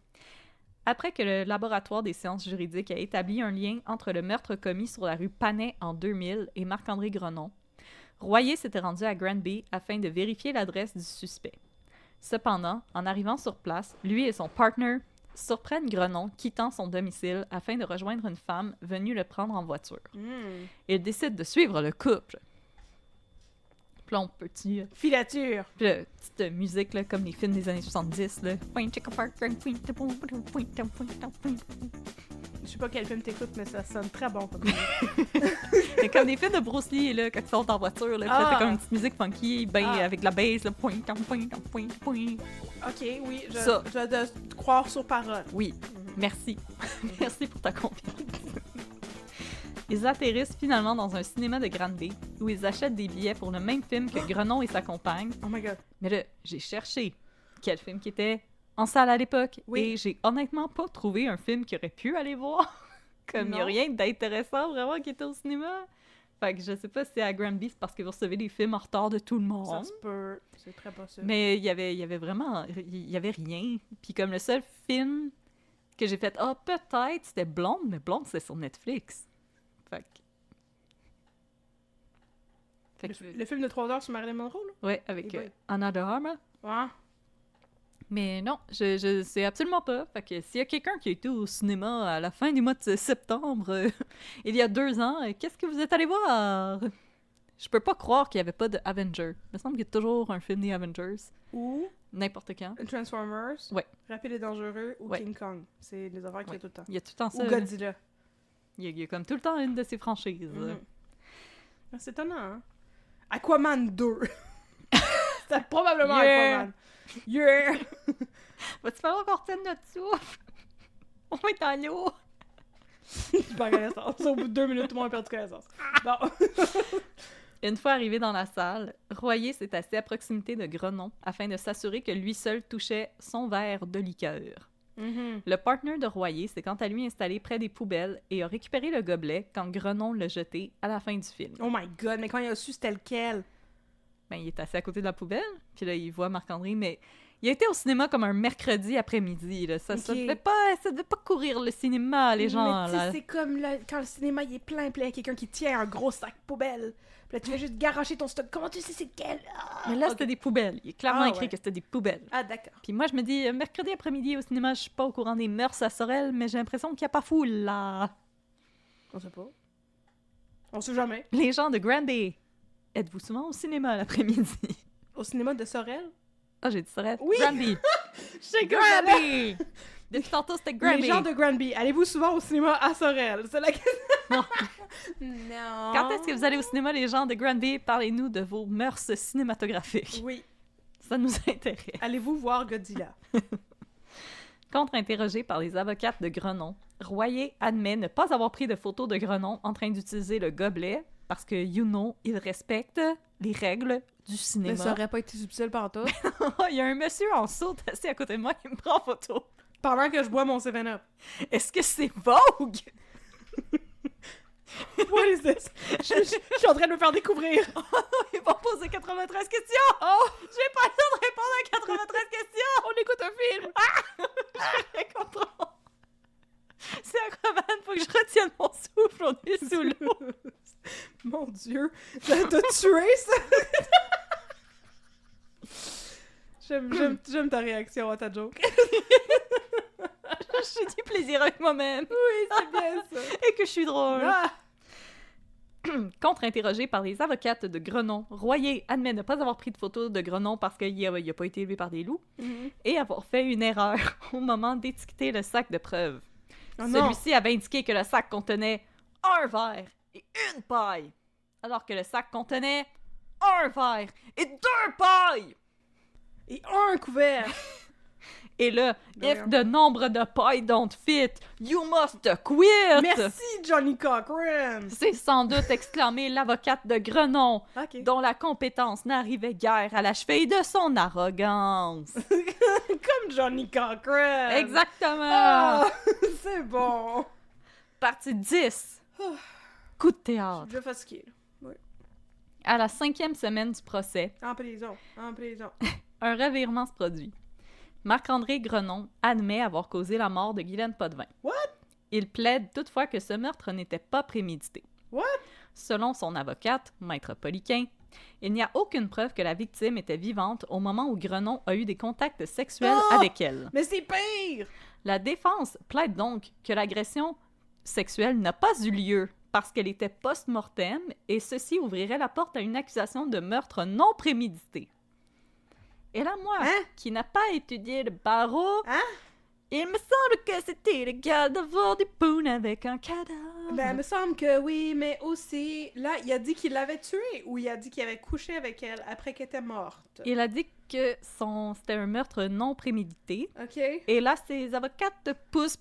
Après que le laboratoire des sciences juridiques a établi un lien entre le meurtre commis sur la rue Panay en 2000 et Marc-André Grenon, Royer s'était rendu à Granby afin de vérifier l'adresse du suspect. Cependant, en arrivant sur place, lui et son partner surprennent Grenon quittant son domicile afin de rejoindre une femme venue le prendre en voiture. Ils décident de suivre le couple. Puis là, on peut-tu... Filature! Puis là, petite musique, là, comme les films des années 70, là. Je sais pas quel film t'écoutes, mais ça sonne très bon. C'est comme des films de Bruce Lee, là, quand ils sont en voiture, là. Puis là, t'as comme une petite musique funky, avec la bass, là. Ok, oui, je dois te croire sur parole. Oui, merci. Merci pour ta confiance. Ils atterrissent finalement dans un cinéma de Granby, où ils achètent des billets pour le même film que Grenon et sa compagne. Oh my god. Mais là, j'ai cherché quel film qui était en salle à l'époque, et j'ai honnêtement pas trouvé un film qui aurait pu aller voir. Comme il n'y a rien d'intéressant vraiment qui était au cinéma. Fait que je sais pas si c'est à Granby, c'est parce que vous recevez des films en retard de tout le monde. Ça se peut, c'est très possible. Mais il y avait vraiment, il y avait rien. Puis comme le seul film que j'ai fait, peut-être, c'était Blonde, mais Blonde, c'est sur Netflix. Fait que... Le film de 3 heures sur Marilyn Monroe, là? Ouais, avec Anna de Armas. Ouais. Mais non, je sais absolument pas. Fait que s'il y a quelqu'un qui a été au cinéma à la fin du mois de septembre, il y a 2 ans, qu'est-ce que vous êtes allé voir? Je peux pas croire qu'il y avait pas de Avengers. Il me semble qu'il y a toujours un film des Avengers. Ou... N'importe quand. Transformers. Ouais. Rapide et dangereux. Ou King Kong. C'est les horreurs qu'il y a tout le temps. Il y a tout le temps ça. Ou Godzilla. Il y a comme tout le temps une de ces franchises. C'est étonnant, hein? Aquaman 2. C'était probablement Aquaman. Yeah! Va-tu falloir qu'on retienne notre souffle? On va être dans l'eau. Je perds connaissance. Au bout de 2 minutes, tout le monde a perdu connaissance. Bon. Une fois arrivé dans la salle, Royer s'est assis à proximité de Grenon afin de s'assurer que lui seul touchait son verre de liqueur. Le partner de Royer s'est quant à lui installé près des poubelles et a récupéré le gobelet quand Grenon l'a jeté à la fin du film. Oh my god, mais quand il a su c'était lequel? Ben, il est assis à côté de la poubelle, puis là, il voit Marc-André, mais il a été au cinéma comme un mercredi après-midi, là. Ça devait pas courir le cinéma, les gens, là. C'est comme quand le cinéma, il est plein, il y a quelqu'un qui tient un gros sac poubelle. Puis là, tu vas juste garocher ton stock. Comment tu sais c'est lequel? Mais là, c'était des poubelles. Il est clairement écrit que c'était des poubelles. Ah, d'accord. Puis moi, je me dis, mercredi après-midi au cinéma, je suis pas au courant des mœurs à Sorel, mais j'ai l'impression qu'il y a pas foule, là. On sait pas. On sait jamais. Les gens de Granby, êtes-vous souvent au cinéma l'après-midi? Au cinéma de Sorel? Ah, j'ai dit Sorel? Oui! Granby! Chez Granby! Depuis tantôt, c'était Granby. Les gens de Granby, allez-vous souvent au cinéma à Sorel? C'est la question. Non. Non. Quand est-ce que vous allez au cinéma, les gens de Granby? Parlez-nous de vos mœurs cinématographiques. Oui. Ça nous intéresse. Allez-vous voir Godzilla? Contre-interrogé par les avocates de Grenon, Royer admet ne pas avoir pris de photos de Grenon en train d'utiliser le gobelet parce que, il respecte les règles du cinéma. Mais ça aurait pas été subtil pantoute. Il y a un monsieur en saut assis à côté de moi qui me prend en photo. Pendant que je bois mon 7-Up. Est-ce que c'est Vogue? What is this? Je suis en train de me faire découvrir. Ils vont poser 93 questions! Oh! J'ai pas le temps de répondre à 93 questions! On écoute un film! Je comprends. C'est Aquaman, faut que je retienne mon souffle, on est sous l'eau. Mon Dieu, ça t'a tué, ça! J'aime ta réaction à ta joke. J'ai du plaisir avec moi-même. Oui, c'est bien ça. Et que je suis drôle. Ah! Contre-interrogé par les avocates de Grenon, Royer admet ne pas avoir pris de photos de Grenon parce qu'il n'a pas été élevé par des loups et avoir fait une erreur au moment d'étiqueter le sac de preuves. Oh non. Celui-ci avait indiqué que le sac contenait un verre et une paille, alors que le sac contenait un verre et 2 pailles. Et un couvert! Et là, D'ailleurs. if the nombre de pailles don't fit, you must quit! Merci, Johnny Cochran! C'est sans doute exclamé l'avocate de Grenon, Ok. dont la compétence n'arrivait guère à la cheville de son arrogance. Comme Johnny Cochran! Exactement! Ah! C'est bon! Partie 10. Coup de Je suis théâtre. déjà fatiguée, là. À la 5e semaine du procès, En prison. un revirement se produit. Marc-André Grenon admet avoir causé la mort de Guylaine Potvin. What? Il plaide toutefois que ce meurtre n'était pas prémédité. What? Selon son avocate, Maître Poliquin, il n'y a aucune preuve que la victime était vivante au moment où Grenon a eu des contacts sexuels Oh! avec elle. Mais c'est pire! La défense plaide donc que l'agression sexuelle n'a pas eu lieu parce qu'elle était post-mortem et ceci ouvrirait la porte à une accusation de meurtre non prémédité. Et là, moi, Hein? qui n'a pas étudié le barreau, Hein? il me semble que c'était légal d'avoir des pounes avec un cadavre. Ben, il me semble que oui, mais aussi, là, il a dit qu'il l'avait tuée ou il a dit qu'il avait couché avec elle après qu'elle était morte. Il a dit que c'était un meurtre non prémédité. OK? Et là, ses avocates poussent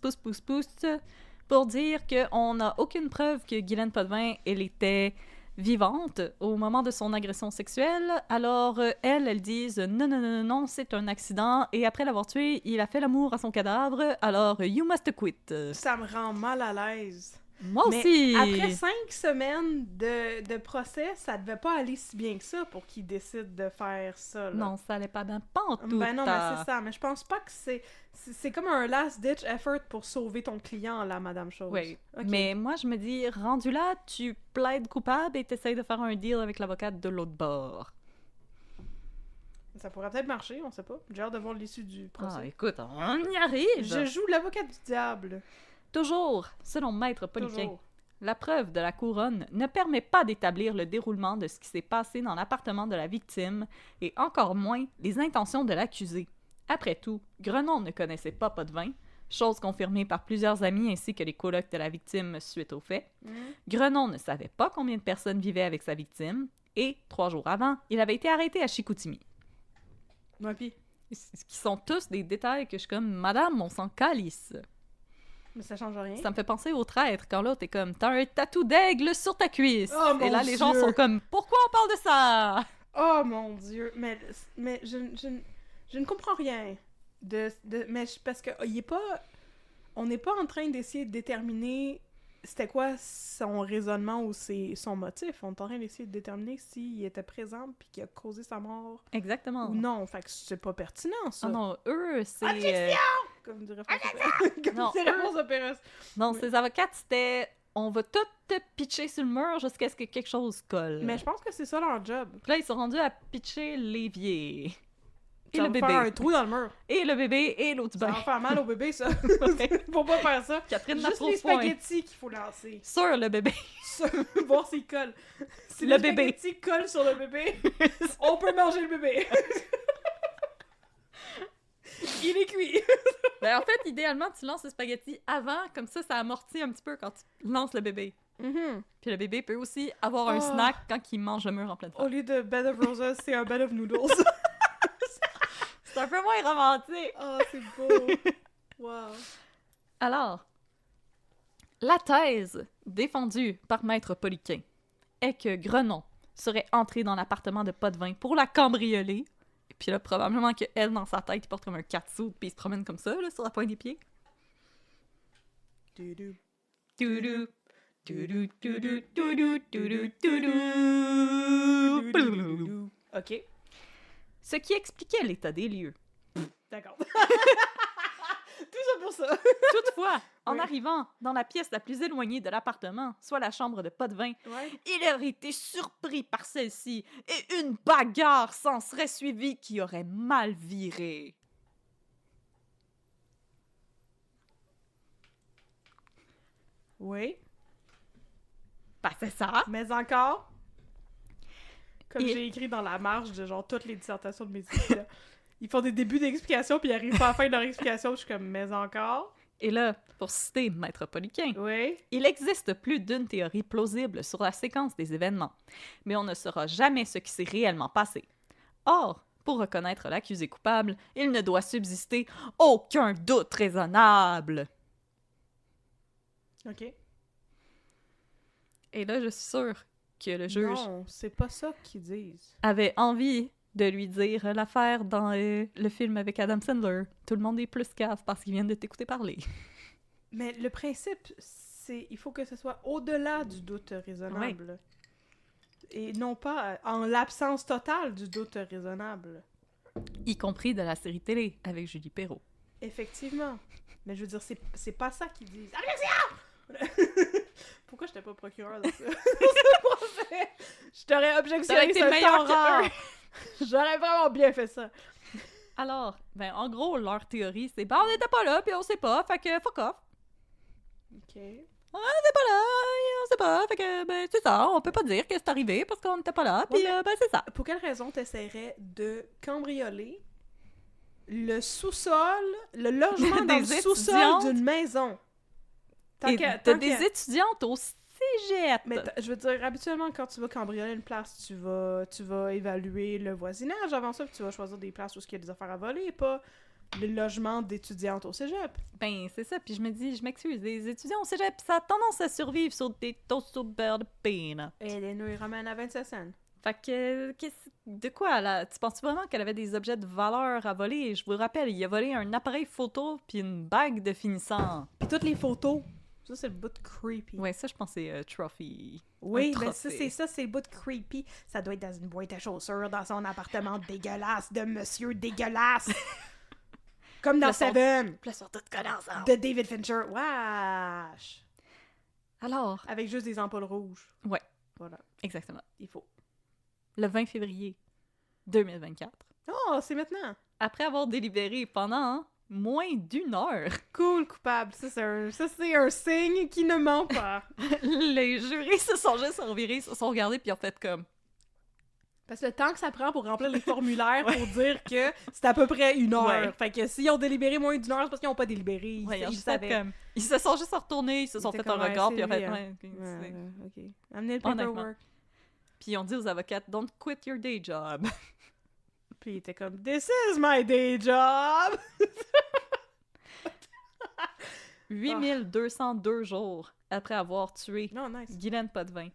pour dire qu'on n'a aucune preuve que Guylaine Potvin, elle était vivante au moment de son agression sexuelle. Alors, elles disent non, c'est un accident. Et après l'avoir tué, il a fait l'amour à son cadavre. Alors, you must quit. Ça me rend mal à l'aise. Moi Mais aussi. après 5 semaines de procès, ça devait pas aller si bien que ça pour qu'il décide de faire ça, là. Non, ça allait pas bien pantoute. Ben non, mais c'est ça. Mais je pense pas que c'est comme un last-ditch effort pour sauver ton client, là, Madame Chose. Oui, Ok. mais moi, je me dis, rendu là, tu plaides coupable et t'essayes de faire un deal avec l'avocate de l'autre bord. Ça pourrait peut-être marcher, on sait pas. J'ai hâte de voir l'issue du procès. Ah, écoute, on y arrive! Je joue l'avocat du diable. Toujours, selon Maître Poliquin, Toujours. la preuve de la couronne ne permet pas d'établir le déroulement de ce qui s'est passé dans l'appartement de la victime et encore moins les intentions de l'accusé. Après tout, Grenon ne connaissait pas Potvin, chose confirmée par plusieurs amis ainsi que les colocs de la victime suite aux faits. Grenon ne savait pas combien de personnes vivaient avec sa victime et, 3 jours avant, il avait été arrêté à Chicoutimi. Ouais, pis. Ce qui sont tous des détails que je suis comme « Madame, on s'en calisse ». Mais ça change rien. Ça me fait penser au traître quand l'autre est comme t'as un tatou d'aigle sur ta cuisse. Oh, mon et là les gens Dieu. sont comme pourquoi on parle de ça? Oh mon Dieu. Mais je ne comprends rien. Parce que il est pas. On n'est pas en train d'essayer de déterminer c'était quoi son raisonnement ou son motif. On est en train d'essayer de déterminer s'il était présent puis qu'il a causé sa mort Exactement. ou non. Fait que c'est pas pertinent, ça. Ah non, eux c'est Comme dirait François Comme Non, dirait François Pérez. non, Oui. ces avocates c'était on va tout te pitcher sur le mur jusqu'à ce que quelque chose colle. Mais je pense que c'est ça leur job. Puis là ils sont rendus à pitcher l'évier. Et Ça le va bébé. faire un trou dans le mur. Et le bébé et l'autre Ça bain. va faire mal au bébé, ça. Ouais. Faut pas faire ça. Catherine n'a Juste trop les de points. spaghettis qu'il faut lancer. Sur le bébé. Voir s'il colle. Si Le les bébé. spaghettis collent sur le bébé, on peut manger le bébé. Il est cuit. Ben, en fait, idéalement, tu lances le spaghetti avant, comme ça amortit un petit peu quand tu lances le bébé. Puis le bébé peut aussi avoir un Oh. snack quand il mange le mur en pleine Au face. lieu de bed of roses, c'est un bed of noodles. C'est un peu moins romantique. Oh, c'est beau. Wow. Alors, la thèse défendue par Maître Poliquin est que Grenon serait entré dans l'appartement de Potvin pour la cambrioler. Et puis là, probablement qu'elle, dans sa tête, il porte comme un catsuit puis il se promène comme ça, là, sur la pointe des pieds. Doudou. Doudou. OK. Ce qui expliquait l'état des lieux. D'accord. Tout ça pour ça. Toutefois, en Oui. arrivant dans la pièce la plus éloignée de l'appartement, soit la chambre de Potvin, Ouais. il aurait été surpris par celle-ci et une bagarre s'en serait suivie qui aurait mal viré. Oui. Ben, c'est ça. Mais encore, comme Et- j'ai écrit dans la marge de genre toutes les dissertations de mes études, là, ils font des débuts d'explication puis ils arrivent pas à la fin de leur explication, je suis comme mais encore. Et là, pour citer Maître Poliquin, Oui. il existe plus d'une théorie plausible sur la séquence des événements, mais on ne saura jamais ce qui s'est réellement passé. Or, pour reconnaître l'accusé coupable, il ne doit subsister aucun doute raisonnable. OK. Et là, je suis sûre que le juge Non, c'est pas ça qu'ils disent. avait envie de lui dire l'affaire dans le film avec Adam Sandler. Tout le monde est plus cave parce qu'ils viennent de t'écouter parler. Mais le principe, c'est il faut que ce soit au-delà du doute raisonnable. Et non pas en l'absence totale du doute raisonnable. Y compris de la série télé avec Julie Perrault. Effectivement. Mais je veux dire, c'est pas ça qu'ils disent. Objection! Pourquoi j'étais pas procureur dans ça? Je t'aurais objectionné T'aurais été ce meilleur temps rare. J'aurais vraiment bien fait ça. Alors, ben en gros, leur théorie, c'est on n'était pas là, puis on sait pas, fait que fuck off. OK. On n'était pas là, et on sait pas, fait que ben c'est ça, on peut pas dire que c'est arrivé parce qu'on n'était pas là, puis Ouais, mais- ben c'est ça. Pour quelle raison t'essaierais de cambrioler le sous-sol, le logement dans Des le sous-sol étudiantes. d'une maison? Et qu'à- de tant des qu'à- étudiantes au cégep. Mais je veux dire, habituellement, quand tu vas cambrioler une place, tu vas évaluer le voisinage avant ça, puis tu vas choisir des places où il y a des affaires à voler, pas le logement d'étudiantes au cégep. Ben, c'est ça. Puis je me dis, je m'excuse, les étudiants au cégep, ça a tendance à survivre sur des toasts au beurre de peanut. Et les nouilles romaines à 27 cents. Fait que, de quoi, là? Tu penses vraiment qu'elle avait des objets de valeur à voler? Je vous rappelle, il a volé un appareil photo puis une bague de finissant. Puis toutes les photos. Ça, c'est le bout de creepy. Ouais, ça, je pense que c'est trophy. Oui, un mais trophée. c'est le bout de creepy. Ça doit être dans une boîte à chaussures, dans son appartement dégueulasse, de monsieur dégueulasse. Comme dans Le son- Seven, Puis là, ils sont toutes collées ensemble. de David Fincher. Wesh! Alors, Avec juste des ampoules rouges. Ouais. Voilà, exactement. il faut. Le 20 février 2024, Oh, c'est maintenant! après avoir délibéré pendant moins d'1 heure, Cool, coupable. Ça, c'est un signe qui ne ment pas. les jurés se sont juste revirés, se sont regardés puis ont fait comme... Parce que le temps que ça prend pour remplir les formulaires pour dire que c'est à peu près 1 heure. Ouais. Fait que s'ils ont délibéré moins d'1 heure, c'est parce qu'ils n'ont pas délibéré. Ouais, ils, ont Ils juste fait savaient. comme... ils se sont juste retournés, ils se sont Ils fait étaient un comme, regard, ouais, puis ils ont c'est fait... lui, Ouais, ok, Ouais, c'est- ouais, ok. Amenez le Honnêtement. paperwork. Puis ils ont dit aux avocats, don't quit your day job. Puis il était comme, this is my day job! 8202 jours après avoir tué Non, nice. Guylaine Potvin.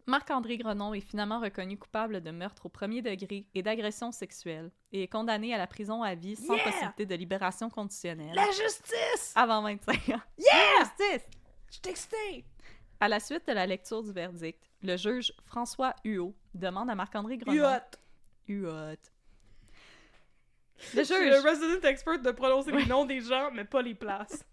Marc-André Grenon est finalement reconnu coupable de meurtre au premier degré et d'agression sexuelle et est condamné à la prison à vie sans Yeah! possibilité de libération conditionnelle La justice! avant 25 ans. Yeah! Justice! Je suis excitée! À la suite de la lecture du verdict, le juge François Huot demande à Marc-André Grenon... Huot! Huot. Je suis le resident expert de prononcer les noms des gens, mais pas les places.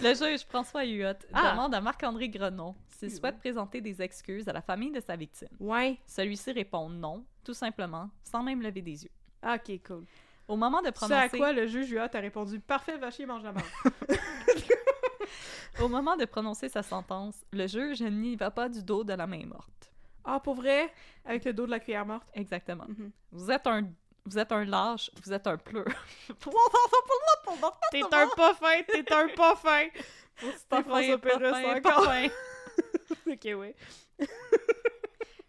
Le juge François Huot Ah! demande à Marc-André Grenon s'il Huot. souhaite présenter des excuses à la famille de sa victime. Ouais. Celui-ci répond non, tout simplement, sans même lever des yeux. Ok, cool. Au moment de Tu sais prononcer, à quoi le juge Huot a répondu, parfait, va chier, mange la marde. au moment de prononcer sa sentence, le juge n'y va pas du dos de la main morte. Ah, pour vrai? Avec le dos de la cuillère morte? Exactement. Mhm. Vous êtes un lâche, vous êtes un pleur. T'es un pas fin, t'es un pas fin! Pour citer François Pérusse encore. Ok, oui.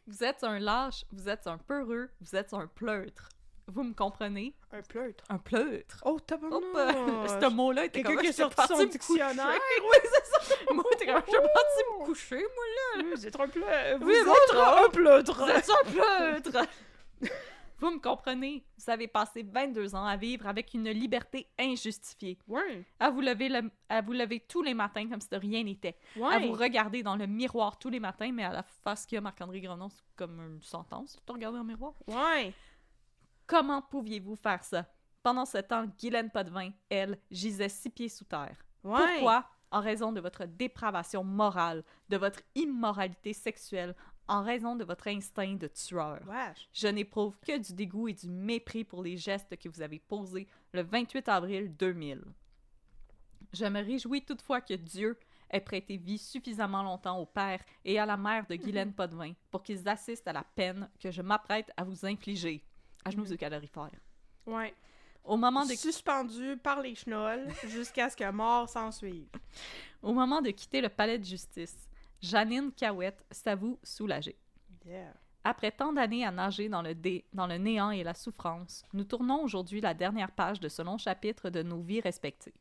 Vous êtes un lâche, vous êtes un peureux, vous êtes un pleutre. Vous me comprenez? Un pleutre. Un pleutre. Oh, t'as pas Hop, ce mot-là était Quelqu'un comme qui a j'étais sorti partie son me dictionnaire. coucher. Oui, c'est ça! Moi, t'es comme, je suis partie me coucher, moi, là. Vous êtes un pleutre. Oui, Vous êtes un pleutre. Vous êtes un pleutre! Vous me comprenez? Vous avez passé 22 ans à vivre avec une liberté injustifiée. Ouais. À vous lever tous les matins comme si de rien n'était. Ouais. À vous regarder dans le miroir tous les matins, mais à la face qu'il y a Marc-André Grenon, c'est comme une sentence de te regarder dans le miroir. Ouais. Comment pouviez-vous faire ça? Pendant ce temps, Guylaine Potvin, elle, gisait 6 pieds sous terre. Ouais. Pourquoi? En raison de votre dépravation morale, de votre immoralité sexuelle, en raison de votre instinct de tueur. Wesh. Je n'éprouve que du dégoût et du mépris pour les gestes que vous avez posés le 28 avril 2000. Je me réjouis toutefois que Dieu ait prêté vie suffisamment longtemps au père et à la mère de Guylaine Potvin pour qu'ils assistent à la peine que je m'apprête à vous infliger. À genoux et calorifères. Ouais. Au moment de... Suspendu par les chenolles jusqu'à ce que mort s'en suive. Au moment de quitter le palais de justice, Janine Cahouette s'avoue soulagée. Yeah. Après tant d'années à nager dans le néant et la souffrance, nous tournons aujourd'hui la dernière page de ce long chapitre de nos vies respectives.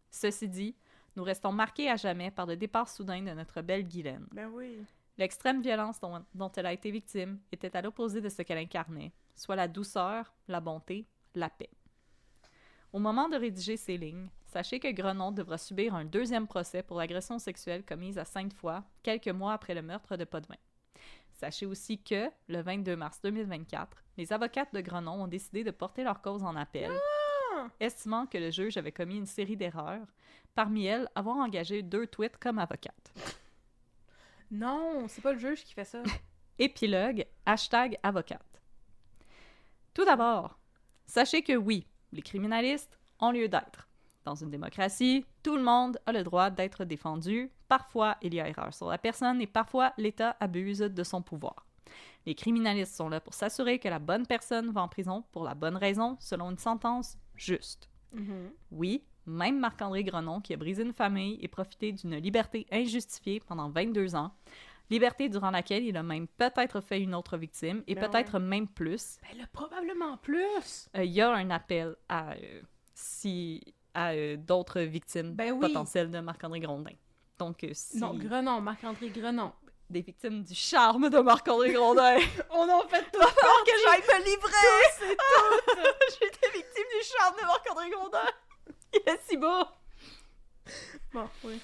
Ceci dit, nous restons marqués à jamais par le départ soudain de notre belle Guylaine. Ben oui. L'extrême violence dont elle a été victime était à l'opposé de ce qu'elle incarnait, soit la douceur, la bonté, la paix. Au moment de rédiger ces lignes, sachez que Grenon devra subir un 2e procès pour l'agression sexuelle commise à Sainte-Foy, quelques mois après le meurtre de Potvin. Sachez aussi que, le 22 mars 2024, les avocates de Grenon ont décidé de porter leur cause en appel, estimant que le juge avait commis une série d'erreurs, parmi elles avoir engagé 2 tweets comme avocate. Non, c'est pas le juge qui fait ça. Épilogue, #avocate. Tout d'abord, sachez que oui, les criminalistes ont lieu d'être. Dans une démocratie, tout le monde a le droit d'être défendu. Parfois, il y a erreur sur la personne et parfois, l'État abuse de son pouvoir. Les criminalistes sont là pour s'assurer que la bonne personne va en prison pour la bonne raison, selon une sentence juste. Oui, même Marc-André Grenon, qui a brisé une famille et profité d'une liberté injustifiée pendant 22 ans, liberté durant laquelle il a même peut-être fait une autre victime, et Ben peut-être même plus. Ben là, probablement plus. Il y a un appel à d'autres victimes Ben oui. potentielles de Marc-André Grondin. Donc, si... Non, Grenon, Marc-André Grenon. Des victimes du charme de Marc-André Grondin. On en fait tout Que j'aille me livrer! c'est tout. J'ai été victime du charme de Marc-André Grondin. Il est si beau! Bon, oui.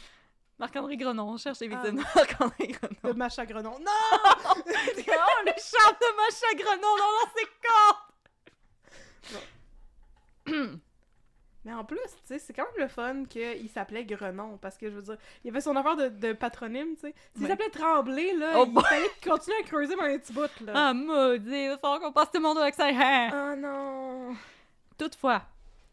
Marc-André Grenon, on cherche les victimes de Marc-André Grenon. De Macha Grenon. Non! Oh, le charme de Macha Grenon, non, c'est con! Mais en plus, tu sais, c'est quand même le fun qu'il s'appelait Grenon, parce que, je veux dire, il avait son affaire de patronyme, tu sais. S'il Ouais. s'appelait Tremblay, là, Oh il boy. fallait qu'il continue à creuser dans un petit bout, là. Ah, maudit, il va falloir qu'on passe tout le monde avec ça. Hein? Oh non! Toutefois,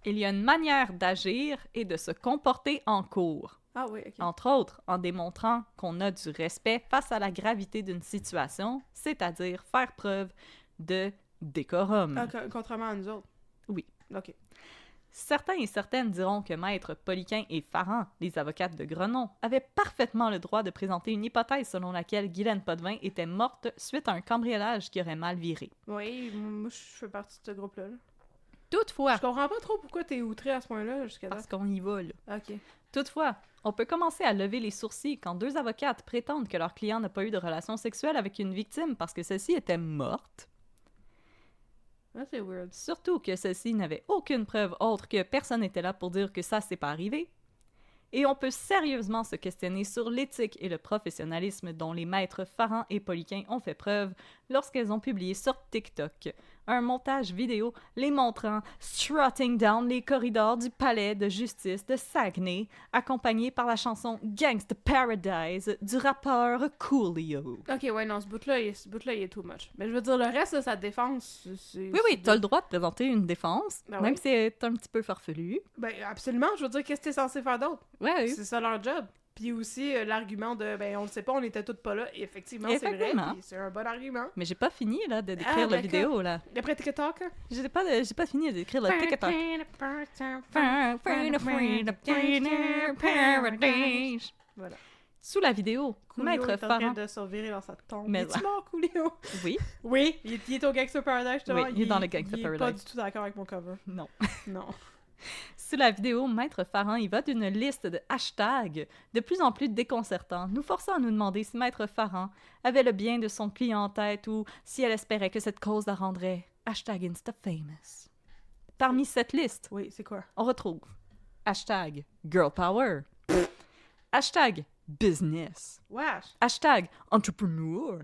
il y a une manière d'agir et de se comporter en cours. Ah oui, ok. Entre autres, en démontrant qu'on a du respect face à la gravité d'une situation, c'est-à-dire faire preuve de décorum. Ah, contrairement à nous autres. Oui. Ok. Certains et certaines diront que Maître Poliquin et Farran, les avocates de Grenon, avaient parfaitement le droit de présenter une hypothèse selon laquelle Guylaine Potvin était morte suite à un cambriolage qui aurait mal viré. Oui, moi, je fais partie de ce groupe-là. Là. Toutefois, Je comprends pas trop pourquoi t'es outré à ce point-là, jusqu'à là. parce qu'on y va, là. Ok. Toutefois, on peut commencer à lever les sourcils quand 2 avocates prétendent que leur client n'a pas eu de relation sexuelle avec une victime parce que celle-ci était morte. Ah, c'est weird. Surtout que celle-ci n'avait aucune preuve autre que personne n'était là pour dire que ça s'est pas arrivé. Et on peut sérieusement se questionner sur l'éthique et le professionnalisme dont les maîtres Farran et Poliquin ont fait preuve lorsqu'elles ont publié sur TikTok un montage vidéo les montrant strutting down les corridors du palais de justice de Saguenay, accompagné par la chanson Gangsta Paradise du rappeur Coolio. Ok, ouais, non, ce bout-là, il est too much. Mais je veux dire, le reste de sa défense, c'est... Oui, t'as le droit de présenter une défense, Ben même oui. si c'est un petit peu farfelu. Ben, absolument, je veux dire, qu'est-ce que t'es censé faire d'autre? Ouais, C'est ça leur job. Puis aussi, l'argument de, ben, on le sait pas, on était toutes pas là. Et effectivement, c'est vrai, Effectivement. puis c'est un bon argument. mais j'ai pas fini là de décrire Ah, la d'accord. vidéo là. D'après TikTok, hein? J'ai pas fini de décrire le TikTok. Voilà. Sous la vidéo, Coolio Maître est en train Farran. de se revirer dans sa tombe. Mais Es-tu mort, Coolio? Oui, Oui, il est au Gangster Paradise, justement. Oui, il est dans le Gangsta Il est pas Paradise. du tout d'accord avec mon cover. non. Non. Sous la vidéo, Maître Farran y va d'une liste de hashtags de plus en plus déconcertants, nous forçant à nous demander si Maître Farran avait le bien de son client en tête ou si elle espérait que cette cause la rendrait hashtag InstaFamous. Parmi cette liste, Oui, c'est quoi? on retrouve hashtag Girl Power, hashtag Business, Wesh! hashtag Entrepreneur,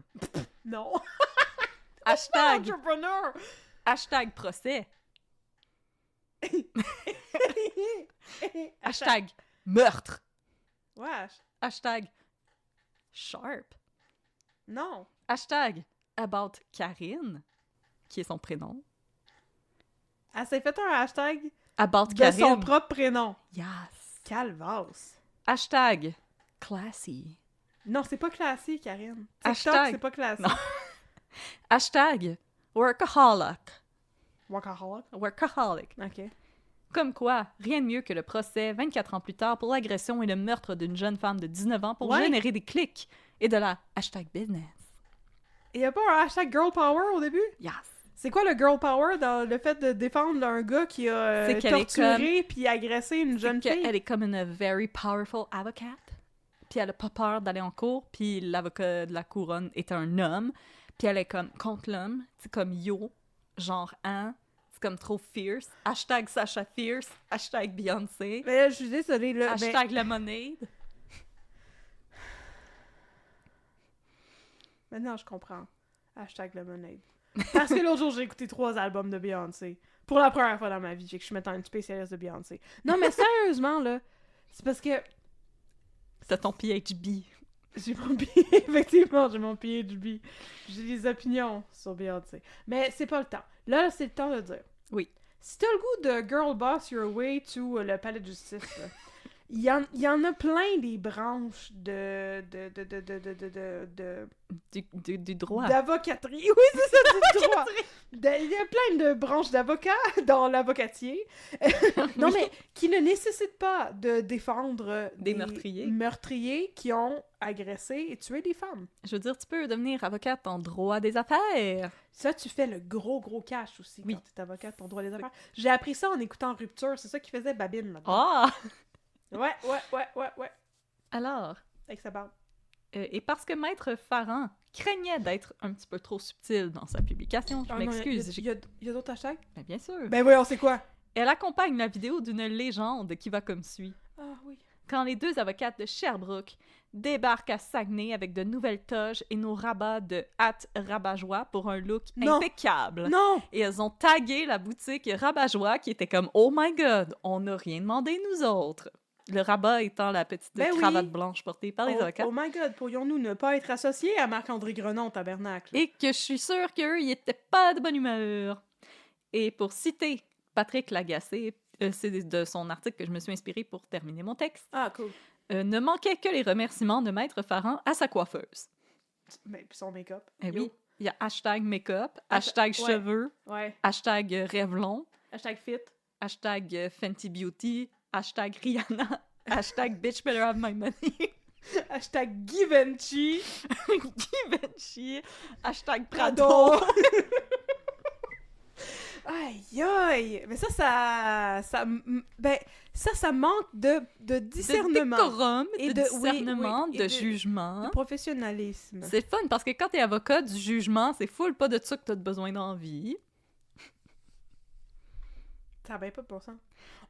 Non! hashtag, Entrepreneur! hashtag Procès, hashtag Meurtre, Wesh! hashtag Sharp, Non! hashtag About Karine, qui est son prénom, Elle s'est fait un hashtag About de Karine, son propre prénom. yes, Calvasse! hashtag Classy, Non, c'est pas classique, Karine. TikTok, Hashtag- c'est pas classique. Non. hashtag Workaholic, Workaholic. OK. Comme quoi, rien de mieux que le procès 24 ans plus tard pour l'agression et le meurtre d'une jeune femme de 19 ans pour Ouais. générer des clics et de la hashtag business. Il y a pas un hashtag girl power au début? Yes. C'est quoi le girl power dans le fait de défendre un gars qui a C'est qu'elle est torturé puis agressé une jeune fille? Elle est comme une very powerful avocate. Puis elle a pas peur d'aller en cour. Puis l'avocat de la couronne est un homme. Puis elle est comme contre l'homme. C'est comme yo, genre hein. C'est comme trop fierce. Hashtag Sasha Fierce. Hashtag Beyoncé. Mais là, je suis désolée, là. Hashtag Lemonade. Maintenant, je comprends. Hashtag Lemonade. Parce que l'autre jour, j'ai écouté 3 albums de Beyoncé. Pour la première fois dans ma vie. Fait que je suis maintenant une spécialiste de Beyoncé. Non, mais sérieusement, là, c'est parce que C'est ton PhD. j'ai mon effectivement, j'ai mon PhD. J'ai des opinions sur Beyoncé. Mais c'est pas le temps. Là, c'est le temps de dire. Oui. Si t'as le goût de girl boss your way to le palais de justice, là, il y en a plein des branches Du droit. d'avocaterie. Oui, c'est ça, du droit. Il y a plein de branches d'avocats dans l'avocatier. Non, mais qui ne nécessitent pas de défendre Des meurtriers. meurtriers qui ont agressé et tué des femmes. Je veux dire, tu peux devenir avocate en droit des affaires. Ça, tu fais le gros cash aussi Oui. quand tu es avocate pour droit des affaires. J'ai appris ça en écoutant Rupture. C'est ça qui faisait Babine là-dedans. Ah! Ouais. Alors, Avec sa barbe. et parce que Maître Farran craignait d'être un petit peu trop subtil dans sa publication, je Ah non, m'excuse. Il y a d'autres hashtags? Mais bien sûr. Ben voyons, c'est quoi? Elle accompagne la vidéo d'une légende qui va comme suit. Ah oui. Quand les deux avocates de Sherbrooke débarquent à Saguenay avec de nouvelles toges et nos rabats de hâte rabat-joie pour un look Non. impeccable. Non! Et elles ont tagué la boutique rabat-joie qui était comme « Oh my God, on n'a rien demandé nous autres! » Le rabat étant la petite Ben oui. cravate blanche portée par les avocats. Oh my god, pourrions-nous ne pas être associés à Marc-André Grenon, tabernacle? Et que je suis sûre qu'eux, ils étaient pas de bonne humeur. Et pour citer Patrick Lagacé, c'est de son article que je me suis inspirée pour terminer mon texte, Ah, cool. ne manquait que les remerciements de Maître Farran à sa coiffeuse. Mais puis son make-up. Eh Yo. oui, il y a hashtag make-up, hashtag ouais. cheveux, Ouais. hashtag Revlon, Hashtag fit. hashtag Fenty Beauty, hashtag Rihanna, hashtag Bitch Better Have My Money, Hashtag Givenchy. Givenchy, hashtag Prado. Prado. Aïe, aïe! Mais ça manque de discernement. De décorum, Et de de- oui, discernement, oui, et de de- jugement. De professionnalisme. C'est fun parce que quand t'es avocat du jugement, c'est full pas de ça que t'as besoin d'envie. Ça n'a bien pas de bon sens.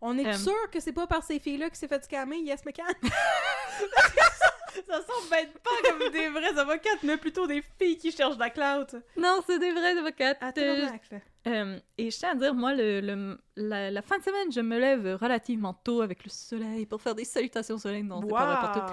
On est Euh. sûr que c'est pas par ces filles-là qui s'est fait scammer, Yes McCann? ça semble être pas comme des vraies avocates, mais plutôt des filles qui cherchent de la clout. Non, c'est des vrais avocates. À tabernacle. Et je tiens à dire, moi, la fin de semaine, je me lève relativement tôt avec le soleil pour faire des salutations au soleil. Non, c'est pas vrai pour tout.